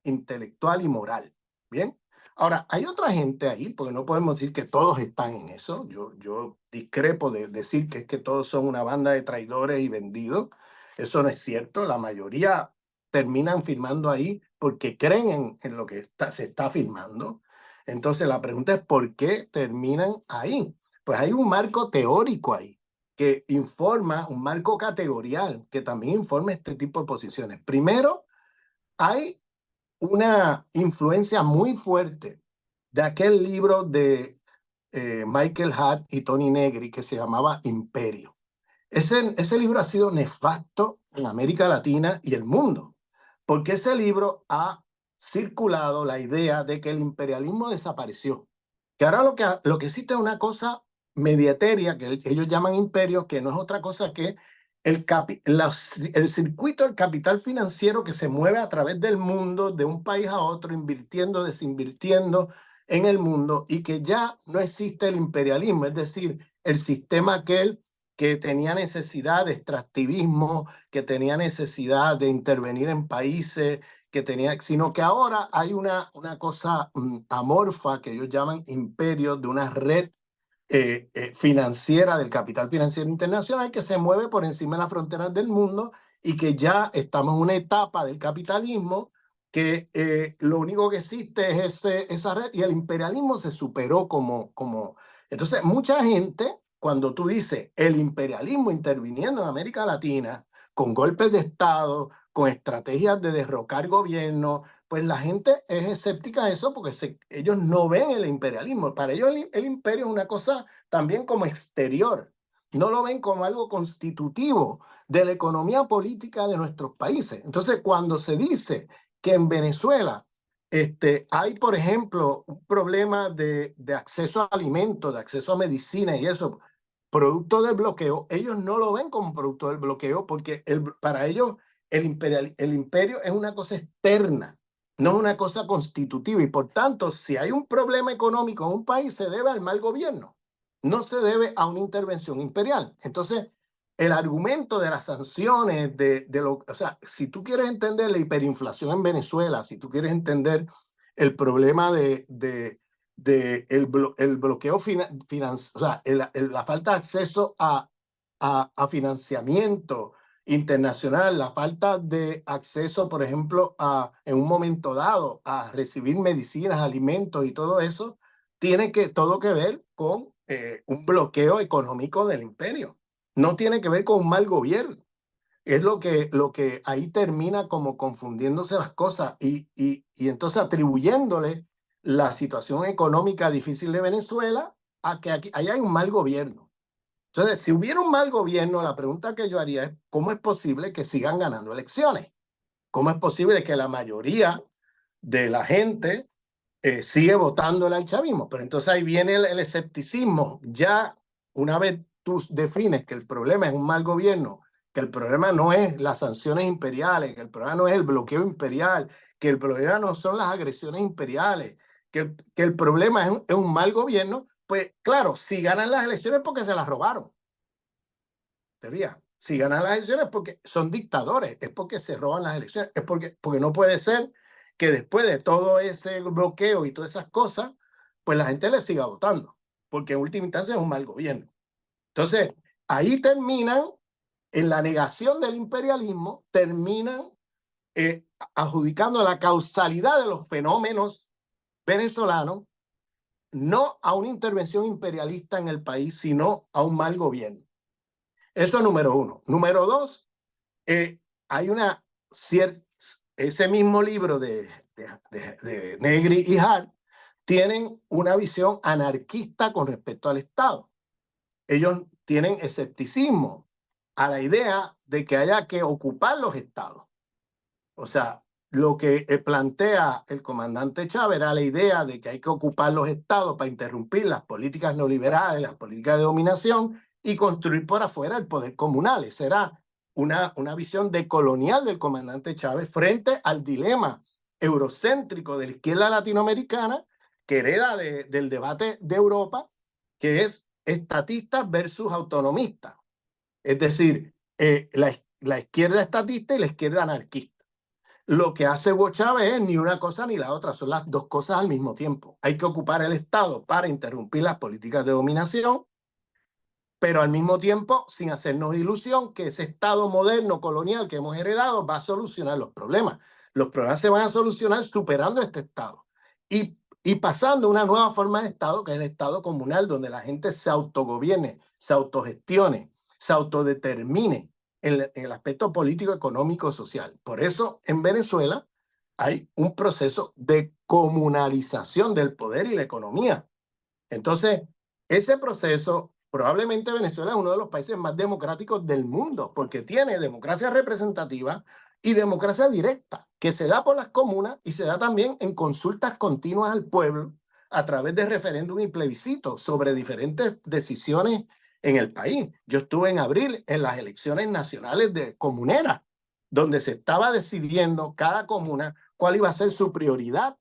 intelectual y moral. Bien. Ahora, hay otra gente ahí, porque no podemos decir que todos están en eso. Yo discrepo de decir que es que todos son una banda de traidores y vendidos. Eso no es cierto. La mayoría terminan firmando ahí porque creen en lo que se está firmando. Entonces, la pregunta es ¿por qué terminan ahí? Pues hay un marco teórico ahí que informa, un marco categorial que también informa este tipo de posiciones. Primero, hay una influencia muy fuerte de aquel libro de Michael Hart y Tony Negri que se llamaba Imperio. Ese libro ha sido nefasto en América Latina y el mundo, porque ese libro ha circulado la idea de que el imperialismo desapareció, que ahora lo que existe es una cosa mediateria que ellos llaman imperio, que no es otra cosa que el circuito del capital financiero que se mueve a través del mundo, de un país a otro, invirtiendo, desinvirtiendo en el mundo, y que ya no existe el imperialismo, es decir, el sistema aquel que tenía necesidad de extractivismo, que tenía necesidad de intervenir en países, sino que ahora hay una cosa amorfa que ellos llaman imperio, de una red financiera, del capital financiero internacional que se mueve por encima de las fronteras del mundo y que ya estamos en una etapa del capitalismo que lo único que existe es esa red y el imperialismo se superó como... Entonces, mucha gente, cuando tú dices el imperialismo interviniendo en América Latina, con golpes de Estado, con estrategias de derrocar gobierno, pues la gente es escéptica a eso porque ellos no ven el imperialismo. Para ellos el imperio es una cosa también como exterior. No lo ven como algo constitutivo de la economía política de nuestros países. Entonces, cuando se dice que en Venezuela hay, por ejemplo, un problema de acceso a alimentos, de acceso a medicina y eso, producto del bloqueo, ellos no lo ven como producto del bloqueo porque para ellos el imperio es una cosa externa, no es una cosa constitutiva y por tanto, si hay un problema económico en un país, se debe al mal gobierno, no se debe a una intervención imperial. Entonces, el argumento de las sanciones, o sea, si tú quieres entender la hiperinflación en Venezuela, si tú quieres entender el problema el bloqueo financiero, o sea, la falta de acceso a financiamiento internacional, la falta de acceso, por ejemplo, en un momento dado, a recibir medicinas, alimentos y todo eso, tiene todo que ver con un bloqueo económico del imperio. No tiene que ver con un mal gobierno. Es lo que ahí termina como confundiéndose las cosas y entonces atribuyéndole la situación económica difícil de Venezuela a que aquí hay un mal gobierno. Entonces, si hubiera un mal gobierno, la pregunta que yo haría es, ¿cómo es posible que sigan ganando elecciones? ¿Cómo es posible que la mayoría de la gente sigue votando el chavismo? Pero entonces ahí viene el escepticismo. Ya una vez tú defines que el problema es un mal gobierno, que el problema no es las sanciones imperiales, que el problema no es el bloqueo imperial, que el problema no son las agresiones imperiales, que el problema es un mal gobierno, pues claro, si ganan las elecciones es porque se las robaron. Teoría. Si ganan las elecciones es porque son dictadores, es porque se roban las elecciones, es porque no puede ser que después de todo ese bloqueo y todas esas cosas, pues la gente le siga votando, porque en última instancia es un mal gobierno. Entonces, ahí terminan, en la negación del imperialismo, terminan adjudicando la causalidad de los fenómenos venezolanos, no a una intervención imperialista en el país, sino a un mal gobierno. Eso es número uno. Número dos, hay una cierta, ese mismo libro de Negri y Hart tienen una visión anarquista con respecto al Estado. Ellos tienen escepticismo a la idea de que haya que ocupar los estados. O sea, lo que plantea el comandante Chávez era la idea de que hay que ocupar los estados para interrumpir las políticas neoliberales, las políticas de dominación y construir por afuera el poder comunal. Esa era una visión decolonial del comandante Chávez frente al dilema eurocéntrico de la izquierda latinoamericana que hereda del debate de Europa, que es estatistas versus autonomistas. Es decir, la izquierda estatista y la izquierda anarquista. Lo que hace Hugo Chávez es ni una cosa ni la otra, son las dos cosas al mismo tiempo. Hay que ocupar el Estado para interrumpir las políticas de dominación, pero al mismo tiempo sin hacernos ilusión que ese Estado moderno colonial que hemos heredado va a solucionar los problemas. Los problemas se van a solucionar superando este Estado y pasando a una nueva forma de Estado, que es el Estado comunal, donde la gente se autogobierne, se autogestione, se autodetermine en el aspecto político, económico, social. Por eso en Venezuela hay un proceso de comunalización del poder y la economía. Entonces, ese proceso, probablemente Venezuela es uno de los países más democráticos del mundo, porque tiene democracia representativa y democracia directa, que se da por las comunas y se da también en consultas continuas al pueblo a través de referéndum y plebiscitos sobre diferentes decisiones en el país. Yo estuve en abril en las elecciones nacionales de comuneras, donde se estaba decidiendo cada comuna cuál iba a ser su prioridad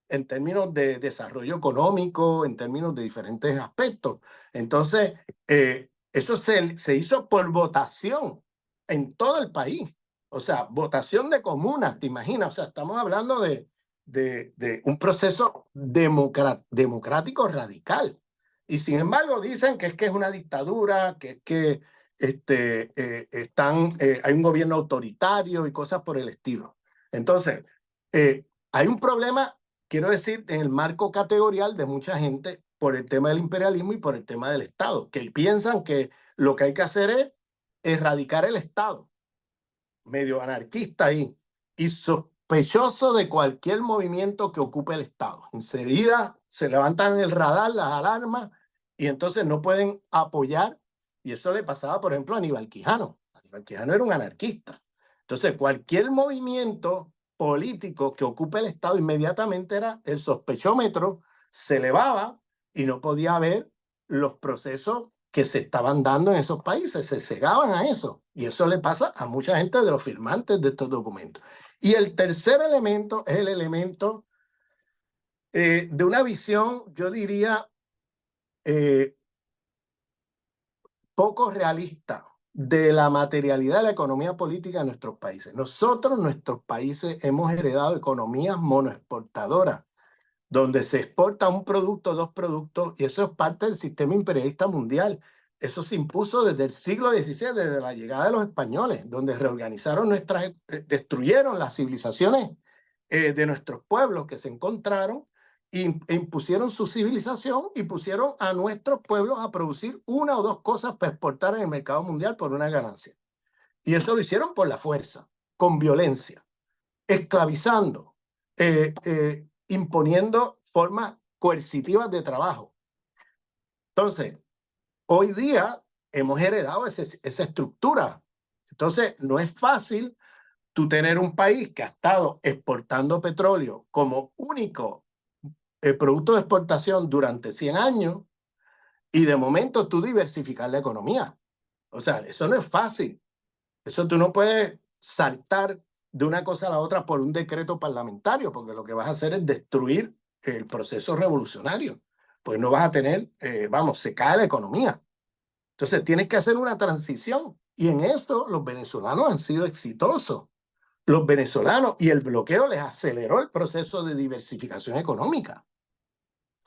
en términos de desarrollo económico, en términos de diferentes aspectos. Entonces, eso se hizo por votación en todo el país. O sea, votación de comunas, ¿te imaginas? O sea, estamos hablando de un proceso democrático radical. Y sin embargo dicen que es una dictadura, que hay un gobierno autoritario y cosas por el estilo. Entonces, hay un problema, quiero decir, en el marco categorial de mucha gente por el tema del imperialismo y por el tema del Estado, que piensan que lo que hay que hacer es erradicar el Estado, medio anarquista ahí, y sospechoso de cualquier movimiento que ocupe el Estado. Enseguida se levantan el radar, las alarmas, y entonces no pueden apoyar, y eso le pasaba, por ejemplo, a Aníbal Quijano. Aníbal Quijano era un anarquista. Entonces, cualquier movimiento político que ocupe el Estado inmediatamente era el sospechómetro, se elevaba y no podía haber los procesos que se estaban dando en esos países, se cegaban a eso. Y eso le pasa a mucha gente de los firmantes de estos documentos. Y el tercer elemento es el elemento de una visión, yo diría, poco realista de la materialidad de la economía política de nuestros países. Nosotros, nuestros países, hemos heredado economías monoexportadoras, donde se exporta un producto, dos productos, y eso es parte del sistema imperialista mundial. Eso se impuso desde el siglo XVI, desde la llegada de los españoles, donde reorganizaron destruyeron las civilizaciones de nuestros pueblos que se encontraron e impusieron su civilización y pusieron a nuestros pueblos a producir una o dos cosas para exportar en el mercado mundial por una ganancia. Y eso lo hicieron por la fuerza, con violencia, esclavizando, imponiendo formas coercitivas de trabajo. Entonces, hoy día hemos heredado esa estructura. Entonces, no es fácil tú tener un país que ha estado exportando petróleo como único producto de exportación durante 100 años y de momento tú diversificar la economía. O sea, eso no es fácil. Eso tú no puedes saltar de una cosa a la otra por un decreto parlamentario, porque lo que vas a hacer es destruir el proceso revolucionario. Pues no vas a tener, vamos, se cae la economía. Entonces tienes que hacer una transición. Y en eso los venezolanos han sido exitosos. Los venezolanos y el bloqueo les aceleró el proceso de diversificación económica.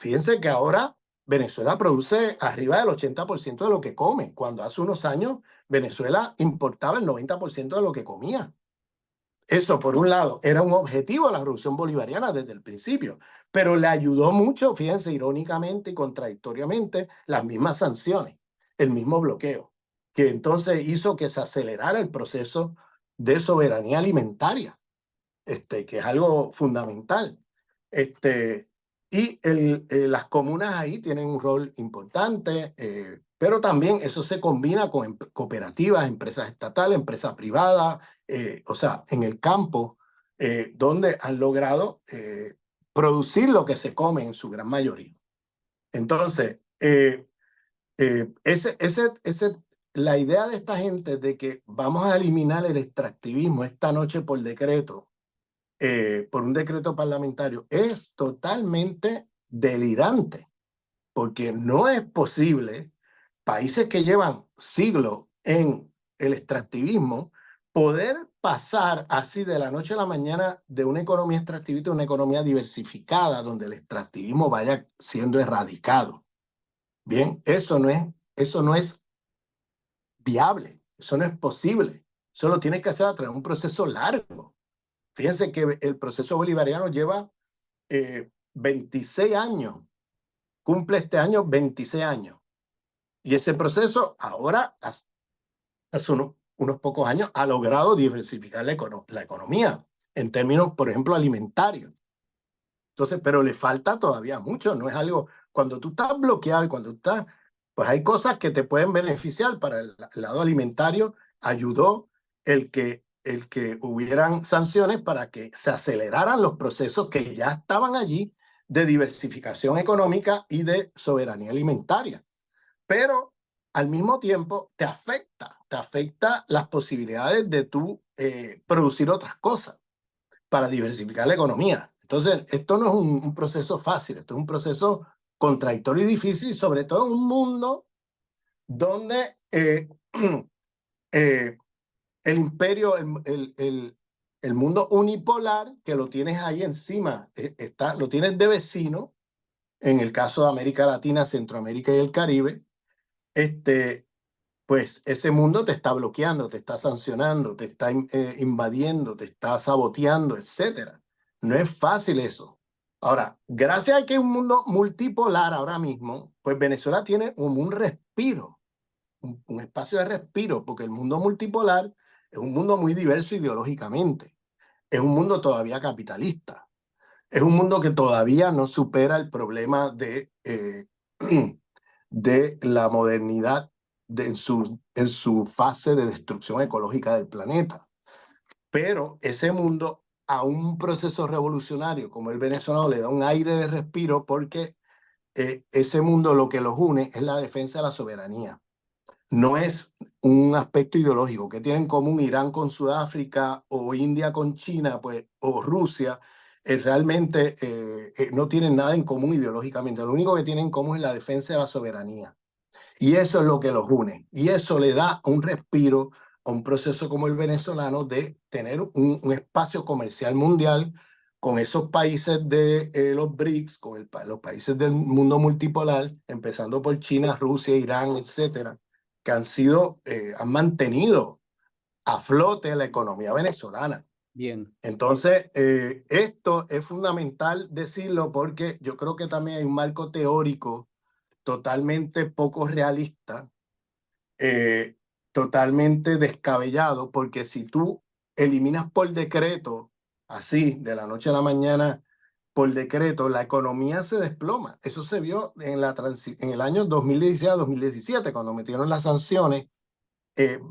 Fíjense que ahora Venezuela produce arriba del 80% de lo que come, cuando hace unos años Venezuela importaba el 90% de lo que comía. Eso, por un lado, era un objetivo de la revolución bolivariana desde el principio, pero le ayudó mucho, fíjense, irónicamente y contradictoriamente, las mismas sanciones, el mismo bloqueo, que entonces hizo que se acelerara el proceso de soberanía alimentaria, que es algo fundamental. Las comunas ahí tienen un rol importante, pero también eso se combina con cooperativas, empresas estatales, empresas privadas, o sea, en el campo, donde han logrado producir lo que se come en su gran mayoría. Entonces, la idea de esta gente de que vamos a eliminar el extractivismo esta noche por decreto, por un decreto parlamentario, es totalmente delirante, porque no es posible, países que llevan siglos en el extractivismo, poder pasar así de la noche a la mañana de una economía extractivista a una economía diversificada, donde el extractivismo vaya siendo erradicado. Bien, eso no es viable, eso no es posible. Eso lo tienes que hacer a través de un proceso largo. Fíjense que el proceso bolivariano lleva 26 años, cumple este año 26 años. Y ese proceso ahora, hace unos pocos años, ha logrado diversificar la economía en términos, por ejemplo, alimentarios. Entonces, pero le falta todavía mucho, no es algo, cuando tú estás bloqueado y cuando estás, pues hay cosas que te pueden beneficiar para el lado alimentario, ayudó el que hubieran sanciones para que se aceleraran los procesos que ya estaban allí de diversificación económica y de soberanía alimentaria. Pero al mismo tiempo te afecta las posibilidades de tú producir otras cosas para diversificar la economía. Entonces, esto no es un proceso fácil, esto es un proceso contradictorio y difícil, sobre todo en un mundo donde el imperio, el mundo unipolar, que lo tienes ahí encima, lo tienes de vecino, en el caso de América Latina, Centroamérica y el Caribe, pues ese mundo te está bloqueando, te está sancionando, te está invadiendo, te está saboteando, etcétera. No es fácil eso. Ahora, gracias a que es un mundo multipolar ahora mismo, pues Venezuela tiene como un respiro, un espacio de respiro, porque el mundo multipolar es un mundo muy diverso ideológicamente. Es un mundo todavía capitalista. Es un mundo que todavía no supera el problema de la modernidad en su fase de destrucción ecológica del planeta. Pero ese mundo a un proceso revolucionario como el venezolano le da un aire de respiro porque ese mundo lo que los une es la defensa de la soberanía. No es un aspecto ideológico. ¿Qué tienen en común Irán con Sudáfrica o India con China, pues, o Rusia? Realmente no tienen nada en común ideológicamente. Lo único que tienen en común es la defensa de la soberanía. Y eso es lo que los une. Y eso le da un respiro a un proceso como el venezolano de tener un espacio comercial mundial con esos países de los BRICS, con los países del mundo multipolar, empezando por China, Rusia, Irán, etcétera, que han mantenido a flote la economía venezolana. Bien. Entonces, esto es fundamental decirlo porque yo creo que también hay un marco teórico totalmente poco realista, eh, totalmente descabellado, porque si tú eliminas por decreto, así, de la noche a la mañana, por decreto, la economía se desploma. Eso se vio en el año 2016 a 2017, cuando metieron las sanciones.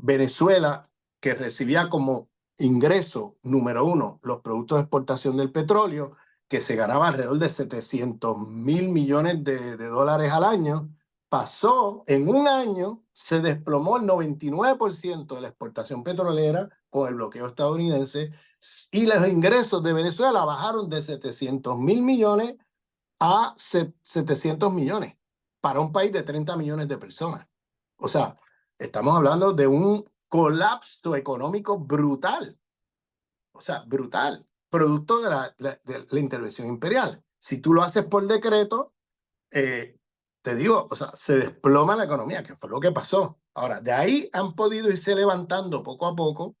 Venezuela, que recibía como ingreso número uno los productos de exportación del petróleo, que se ganaba alrededor de 700.000 millones de dólares al año, pasó en un año, se desplomó el 99% de la exportación petrolera con el bloqueo estadounidense y los ingresos de Venezuela bajaron de 700.000 millones a 700 millones para un país de 30 millones de personas. O sea, estamos hablando de un colapso económico brutal, o sea, brutal, producto de la intervención imperial. Si tú lo haces por decreto, te digo, o sea, se desploma la economía, que fue lo que pasó. Ahora, de ahí han podido irse levantando poco a poco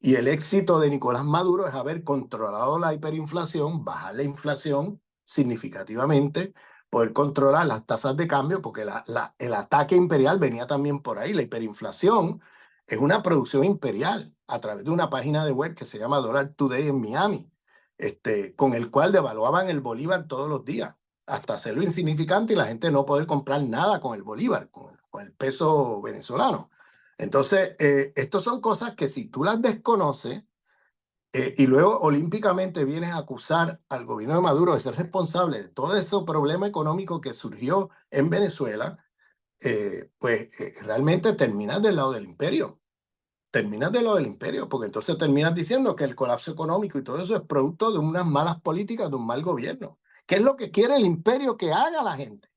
y el éxito de Nicolás Maduro es haber controlado la hiperinflación, bajar la inflación significativamente, poder controlar las tasas de cambio, porque el ataque imperial venía también por ahí. La hiperinflación es una producción imperial a través de una página de web que se llama Dollar Today en Miami, con el cual devaluaban el bolívar todos los días, hasta hacerlo insignificante y la gente no poder comprar nada con el bolívar, con el peso venezolano. Entonces, estas son cosas que si tú las desconoces y luego olímpicamente vienes a acusar al gobierno de Maduro de ser responsable de todo ese problema económico que surgió en Venezuela, realmente terminas del lado del imperio. Terminas del lado del imperio, porque entonces terminas diciendo que el colapso económico y todo eso es producto de unas malas políticas, de un mal gobierno. ¿Qué es lo que quiere el imperio que haga la gente?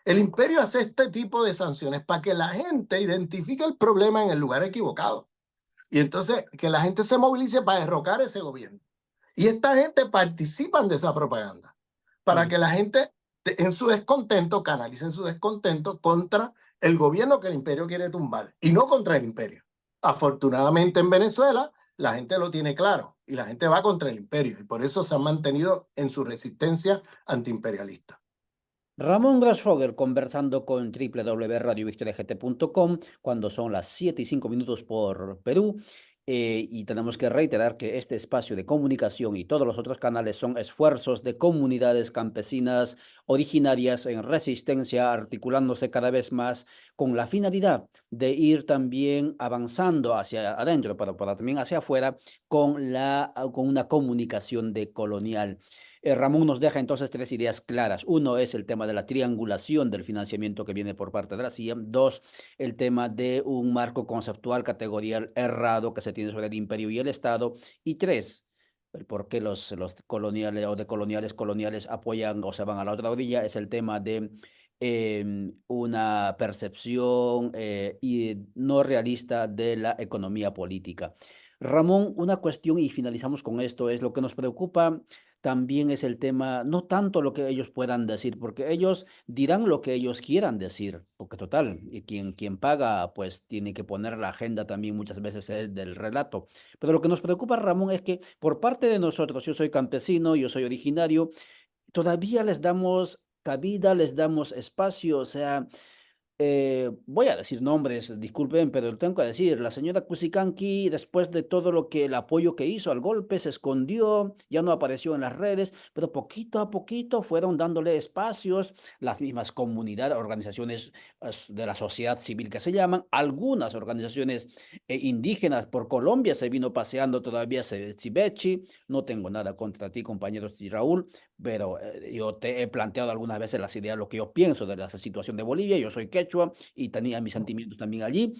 El imperio hace este tipo de sanciones para que la gente identifique el problema en el lugar equivocado. Y entonces que la gente se movilice para derrocar ese gobierno. Y esta gente participan de esa propaganda para que la gente en su descontento canalicen su descontento contra el gobierno que el imperio quiere tumbar y no contra el imperio. Afortunadamente en Venezuela la gente lo tiene claro y la gente va contra el imperio y por eso se han mantenido en su resistencia antiimperialista. Ramón Grasfogel conversando con www.radiohistoriagt.com cuando son las 7:05 por Perú. Y tenemos que reiterar que este espacio de comunicación y todos los otros canales son esfuerzos de comunidades campesinas originarias en resistencia, articulándose cada vez más con la finalidad de ir también avanzando hacia adentro, pero también hacia afuera, con una comunicación decolonial. Ramón nos deja entonces tres ideas claras. Uno es el tema de la triangulación del financiamiento que viene por parte de la CIA. Dos, el tema de un marco conceptual categorial errado que se tiene sobre el imperio y el Estado. Y tres, el por qué los coloniales o coloniales apoyan o se van a la otra orilla es el tema de una percepción y no realista de la economía política. Ramón, una cuestión y finalizamos con esto, es lo que nos preocupa también es el tema, no tanto lo que ellos puedan decir, porque ellos dirán lo que ellos quieran decir, porque total, y quien paga, pues tiene que poner la agenda también muchas veces del relato. Pero lo que nos preocupa, Ramón, es que por parte de nosotros, yo soy campesino, yo soy originario, todavía les damos cabida, les damos espacio, o sea, voy a decir nombres, disculpen, pero lo tengo que decir. La señora Cusicanqui, después de todo lo que el apoyo que hizo al golpe, se escondió, ya no apareció en las redes, pero poquito a poquito fueron dándole espacios, las mismas comunidades, organizaciones de la sociedad civil que se llaman, algunas organizaciones indígenas por Colombia se vino paseando todavía Cibechi. No tengo nada contra ti, compañeros y Raúl, pero yo te he planteado algunas veces las ideas, lo que yo pienso de la situación de Bolivia. Yo soy quechua y tenía mis sentimientos también allí.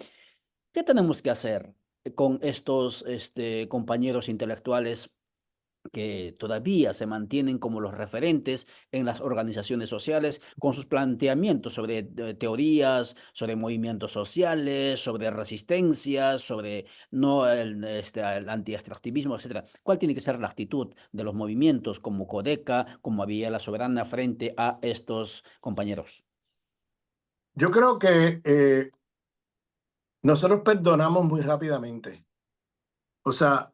¿Qué tenemos que hacer con estos compañeros intelectuales que todavía se mantienen como los referentes en las organizaciones sociales con sus planteamientos sobre teorías, sobre movimientos sociales, sobre resistencias, sobre no el anti-extractivismo, etcétera? ¿Cuál tiene que ser la actitud de los movimientos como Codeca, como Vía la Soberana frente a estos compañeros? Yo creo que nosotros perdonamos muy rápidamente. O sea,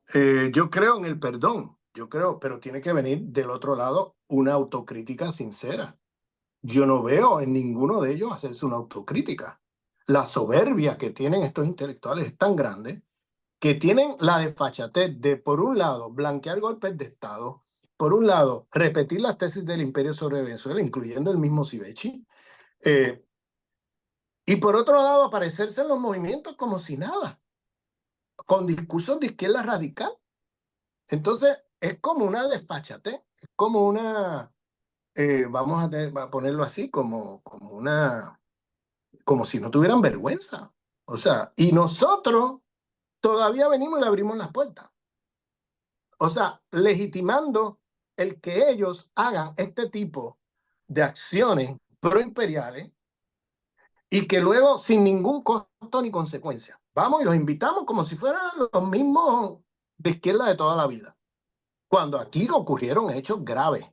yo creo en el perdón, yo creo, pero tiene que venir del otro lado una autocrítica sincera. Yo no veo en ninguno de ellos hacerse una autocrítica. La soberbia que tienen estos intelectuales es tan grande que tienen la desfachatez de, por un lado, blanquear golpes de Estado, por un lado, repetir las tesis del imperio sobre Venezuela, incluyendo el mismo Civechi, eh, y por otro lado, aparecerse en los movimientos como si nada, con discursos de izquierda radical. Entonces, es como una desfachatez, es como una, vamos a ponerlo así, como si no tuvieran vergüenza. O sea, y nosotros todavía venimos y le abrimos las puertas. O sea, legitimando el que ellos hagan este tipo de acciones proimperiales y que luego sin ningún costo ni consecuencia. Vamos y los invitamos como si fueran los mismos de izquierda de toda la vida. Cuando aquí ocurrieron hechos graves.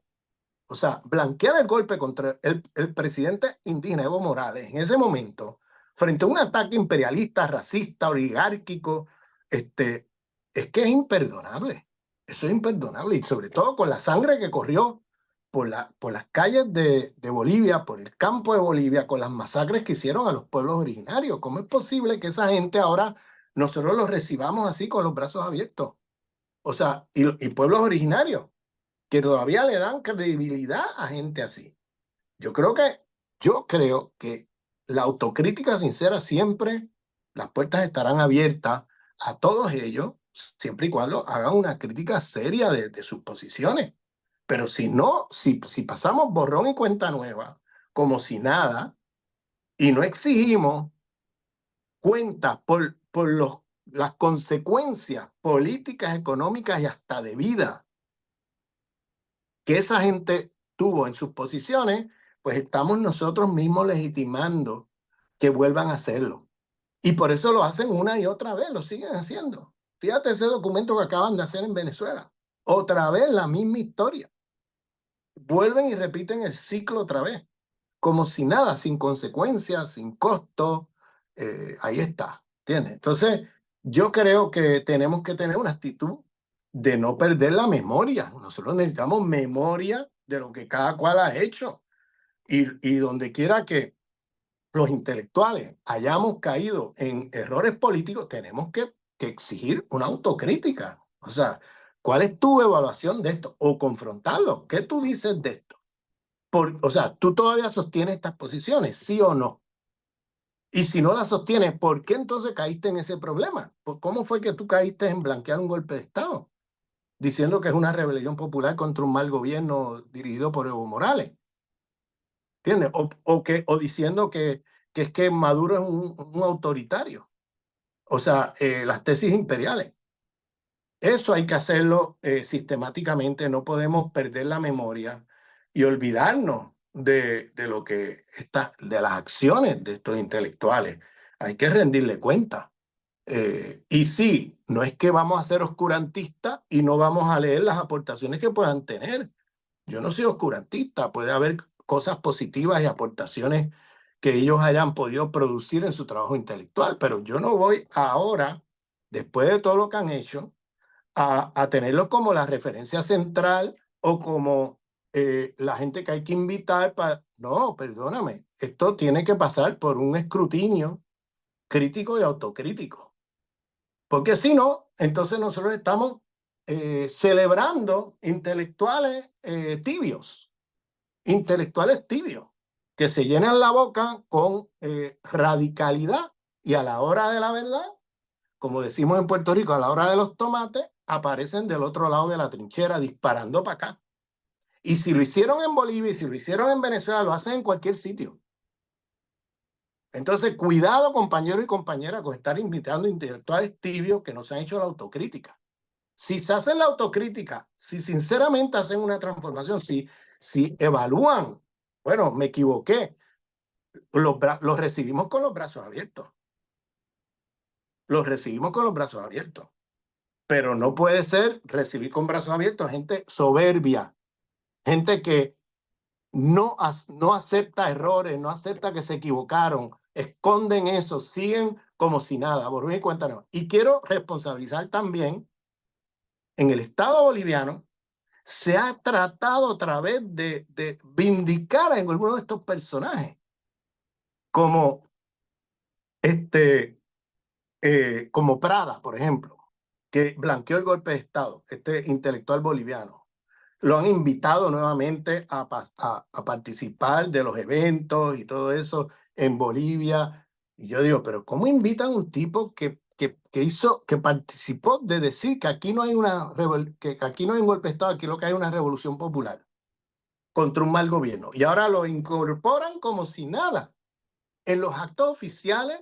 O sea, blanquear el golpe contra el presidente indígena Evo Morales en ese momento, frente a un ataque imperialista, racista, oligárquico, es que es imperdonable. Eso es imperdonable. Y sobre todo con la sangre que corrió por las calles de Bolivia, por el campo de Bolivia, con las masacres que hicieron a los pueblos originarios. ¿Cómo es posible que esa gente ahora nosotros los recibamos así con los brazos abiertos? O sea, y pueblos originarios que todavía le dan credibilidad a gente así. Yo creo que la autocrítica sincera siempre, las puertas estarán abiertas a todos ellos, siempre y cuando hagan una crítica seria de sus posiciones. Pero si no, si pasamos borrón y cuenta nueva, como si nada, y no exigimos cuentas por las consecuencias políticas, económicas y hasta de vida que esa gente tuvo en sus posiciones, pues estamos nosotros mismos legitimando que vuelvan a hacerlo. Y por eso lo hacen una y otra vez, lo siguen haciendo. Fíjate ese documento que acaban de hacer en Venezuela. Otra vez la misma historia. Vuelven y repiten el ciclo otra vez, como si nada, sin consecuencias, sin costo. Ahí está, ¿entiendes? Entonces, yo creo que tenemos que tener una actitud de no perder la memoria. Nosotros necesitamos memoria de lo que cada cual ha hecho. Y donde quiera que los intelectuales hayamos caído en errores políticos, tenemos que exigir una autocrítica. O sea, ¿cuál es tu evaluación de esto? O confrontarlo. ¿Qué tú dices de esto? O sea, ¿tú todavía sostienes estas posiciones, sí o no? Y si no las sostienes, ¿por qué entonces caíste en ese problema? ¿Cómo fue que tú caíste en blanquear un golpe de Estado? Diciendo que es una rebelión popular contra un mal gobierno dirigido por Evo Morales. ¿Entiendes? O diciendo que es que Maduro es un autoritario. O sea, las tesis imperiales. Eso hay que hacerlo sistemáticamente, no podemos perder la memoria y olvidarnos de lo que está, de las acciones de estos intelectuales. Hay que rendirle cuenta. Y sí, no es que vamos a ser oscurantistas y no vamos a leer las aportaciones que puedan tener. Yo no soy oscurantista, puede haber cosas positivas y aportaciones que ellos hayan podido producir en su trabajo intelectual, pero yo no voy ahora, después de todo lo que han hecho, a tenerlos como la referencia central o como la gente que hay que invitar para... No, perdóname, esto tiene que pasar por un escrutinio crítico y autocrítico, porque si no, entonces nosotros estamos celebrando intelectuales tibios, que se llenan la boca con radicalidad y a la hora de la verdad, como decimos en Puerto Rico, a la hora de los tomates, aparecen del otro lado de la trinchera disparando para acá. Y si lo hicieron en Bolivia y si lo hicieron en Venezuela, lo hacen en cualquier sitio. Entonces, cuidado, compañeros y compañeras, con estar invitando intelectuales tibios que no se han hecho la autocrítica. Si se hacen la autocrítica, si sinceramente hacen una transformación, si evalúan, bueno, me equivoqué, los recibimos con los brazos abiertos. Los recibimos con los brazos abiertos. Pero no puede ser recibir con brazos abiertos gente soberbia, gente que no acepta errores, no acepta que se equivocaron, esconden eso, siguen como si nada. Borrón y cuenta nueva. Y quiero responsabilizar también en el Estado boliviano. Se ha tratado a través de vindicar a algunos de estos personajes, como, como Prada, por ejemplo, que blanqueó el golpe de Estado, este intelectual boliviano. Lo han invitado nuevamente a participar de los eventos y todo eso en Bolivia. Y yo digo, pero ¿cómo invitan a un tipo que participó de decir que aquí no hay que aquí no hay un golpe de Estado, aquí lo que hay es una revolución popular contra un mal gobierno? Y ahora lo incorporan como si nada en los actos oficiales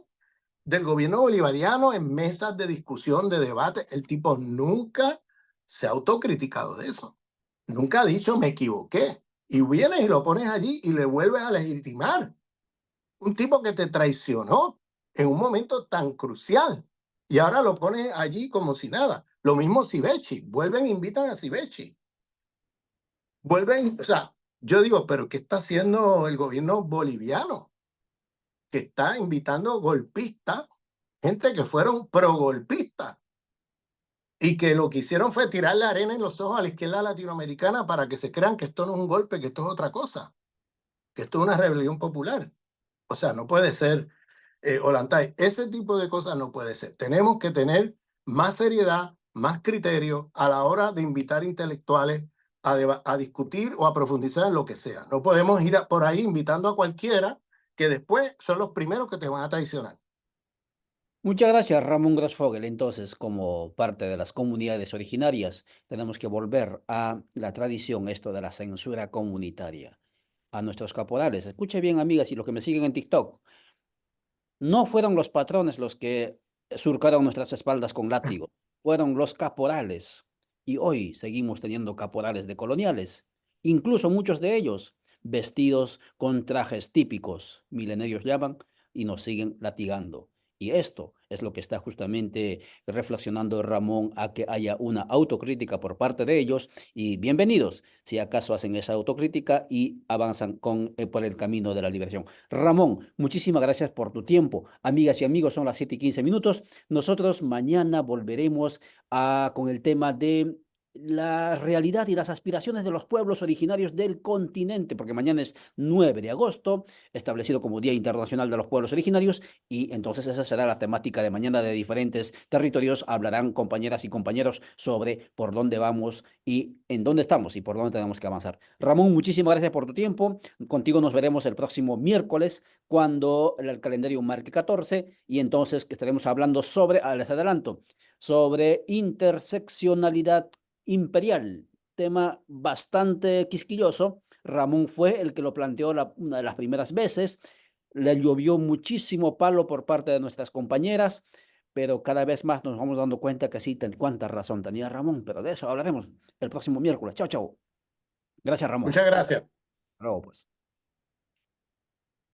del gobierno bolivariano, en mesas de discusión, de debate. El tipo nunca se ha autocriticado de eso. Nunca ha dicho me equivoqué. Y vienes y lo pones allí y le vuelves a legitimar. Un tipo que te traicionó en un momento tan crucial. Y ahora lo pones allí como si nada. Lo mismo Sivechi. Vuelven e invitan a Sivechi. Vuelven, o sea, yo digo, pero ¿qué está haciendo el gobierno boliviano? Que está invitando golpistas, gente que fueron pro-golpistas y que lo que hicieron fue tirarle arena en los ojos a la izquierda latinoamericana para que se crean que esto no es un golpe, que esto es otra cosa, que esto es una rebelión popular. O sea, no puede ser, Ollantay, ese tipo de cosas no puede ser. Tenemos que tener más seriedad, más criterio a la hora de invitar intelectuales a discutir o a profundizar en lo que sea. No podemos ir por ahí invitando a cualquiera que después son los primeros que te van a traicionar. Muchas gracias, Ramón Grosfogel. Entonces, como parte de las comunidades originarias, tenemos que volver a la tradición, esto de la censura comunitaria. A nuestros caporales, escuche bien, amigas, y los que me siguen en TikTok, no fueron los patrones los que surcaron nuestras espaldas con látigos, fueron los caporales. Y hoy seguimos teniendo caporales de coloniales, incluso muchos de ellos vestidos con trajes típicos, milenarios llaman, y nos siguen latigando. Y esto es lo que está justamente reflexionando Ramón a que haya una autocrítica por parte de ellos. Y bienvenidos, si acaso hacen esa autocrítica y avanzan por el camino de la liberación. Ramón, muchísimas gracias por tu tiempo. Amigas y amigos, son las 7:15. Nosotros mañana volveremos con el tema de la realidad y las aspiraciones de los pueblos originarios del continente, porque mañana es 9 de agosto, establecido como Día Internacional de los Pueblos Originarios, y entonces esa será la temática de mañana de diferentes territorios. Hablarán compañeras y compañeros sobre por dónde vamos y en dónde estamos y por dónde tenemos que avanzar. Ramón, muchísimas gracias por tu tiempo. Contigo nos veremos el próximo miércoles cuando el calendario marque 14 y entonces que estaremos hablando sobre, les adelanto, sobre interseccionalidad imperial, tema bastante quisquilloso. Ramón fue el que lo planteó una de las primeras veces. Le llovió muchísimo palo por parte de nuestras compañeras, pero cada vez más nos vamos dando cuenta que sí, cuánta razón tenía Ramón, pero de eso hablaremos el próximo miércoles. Chao, chao. Gracias, Ramón. Muchas gracias. Hasta luego, pues.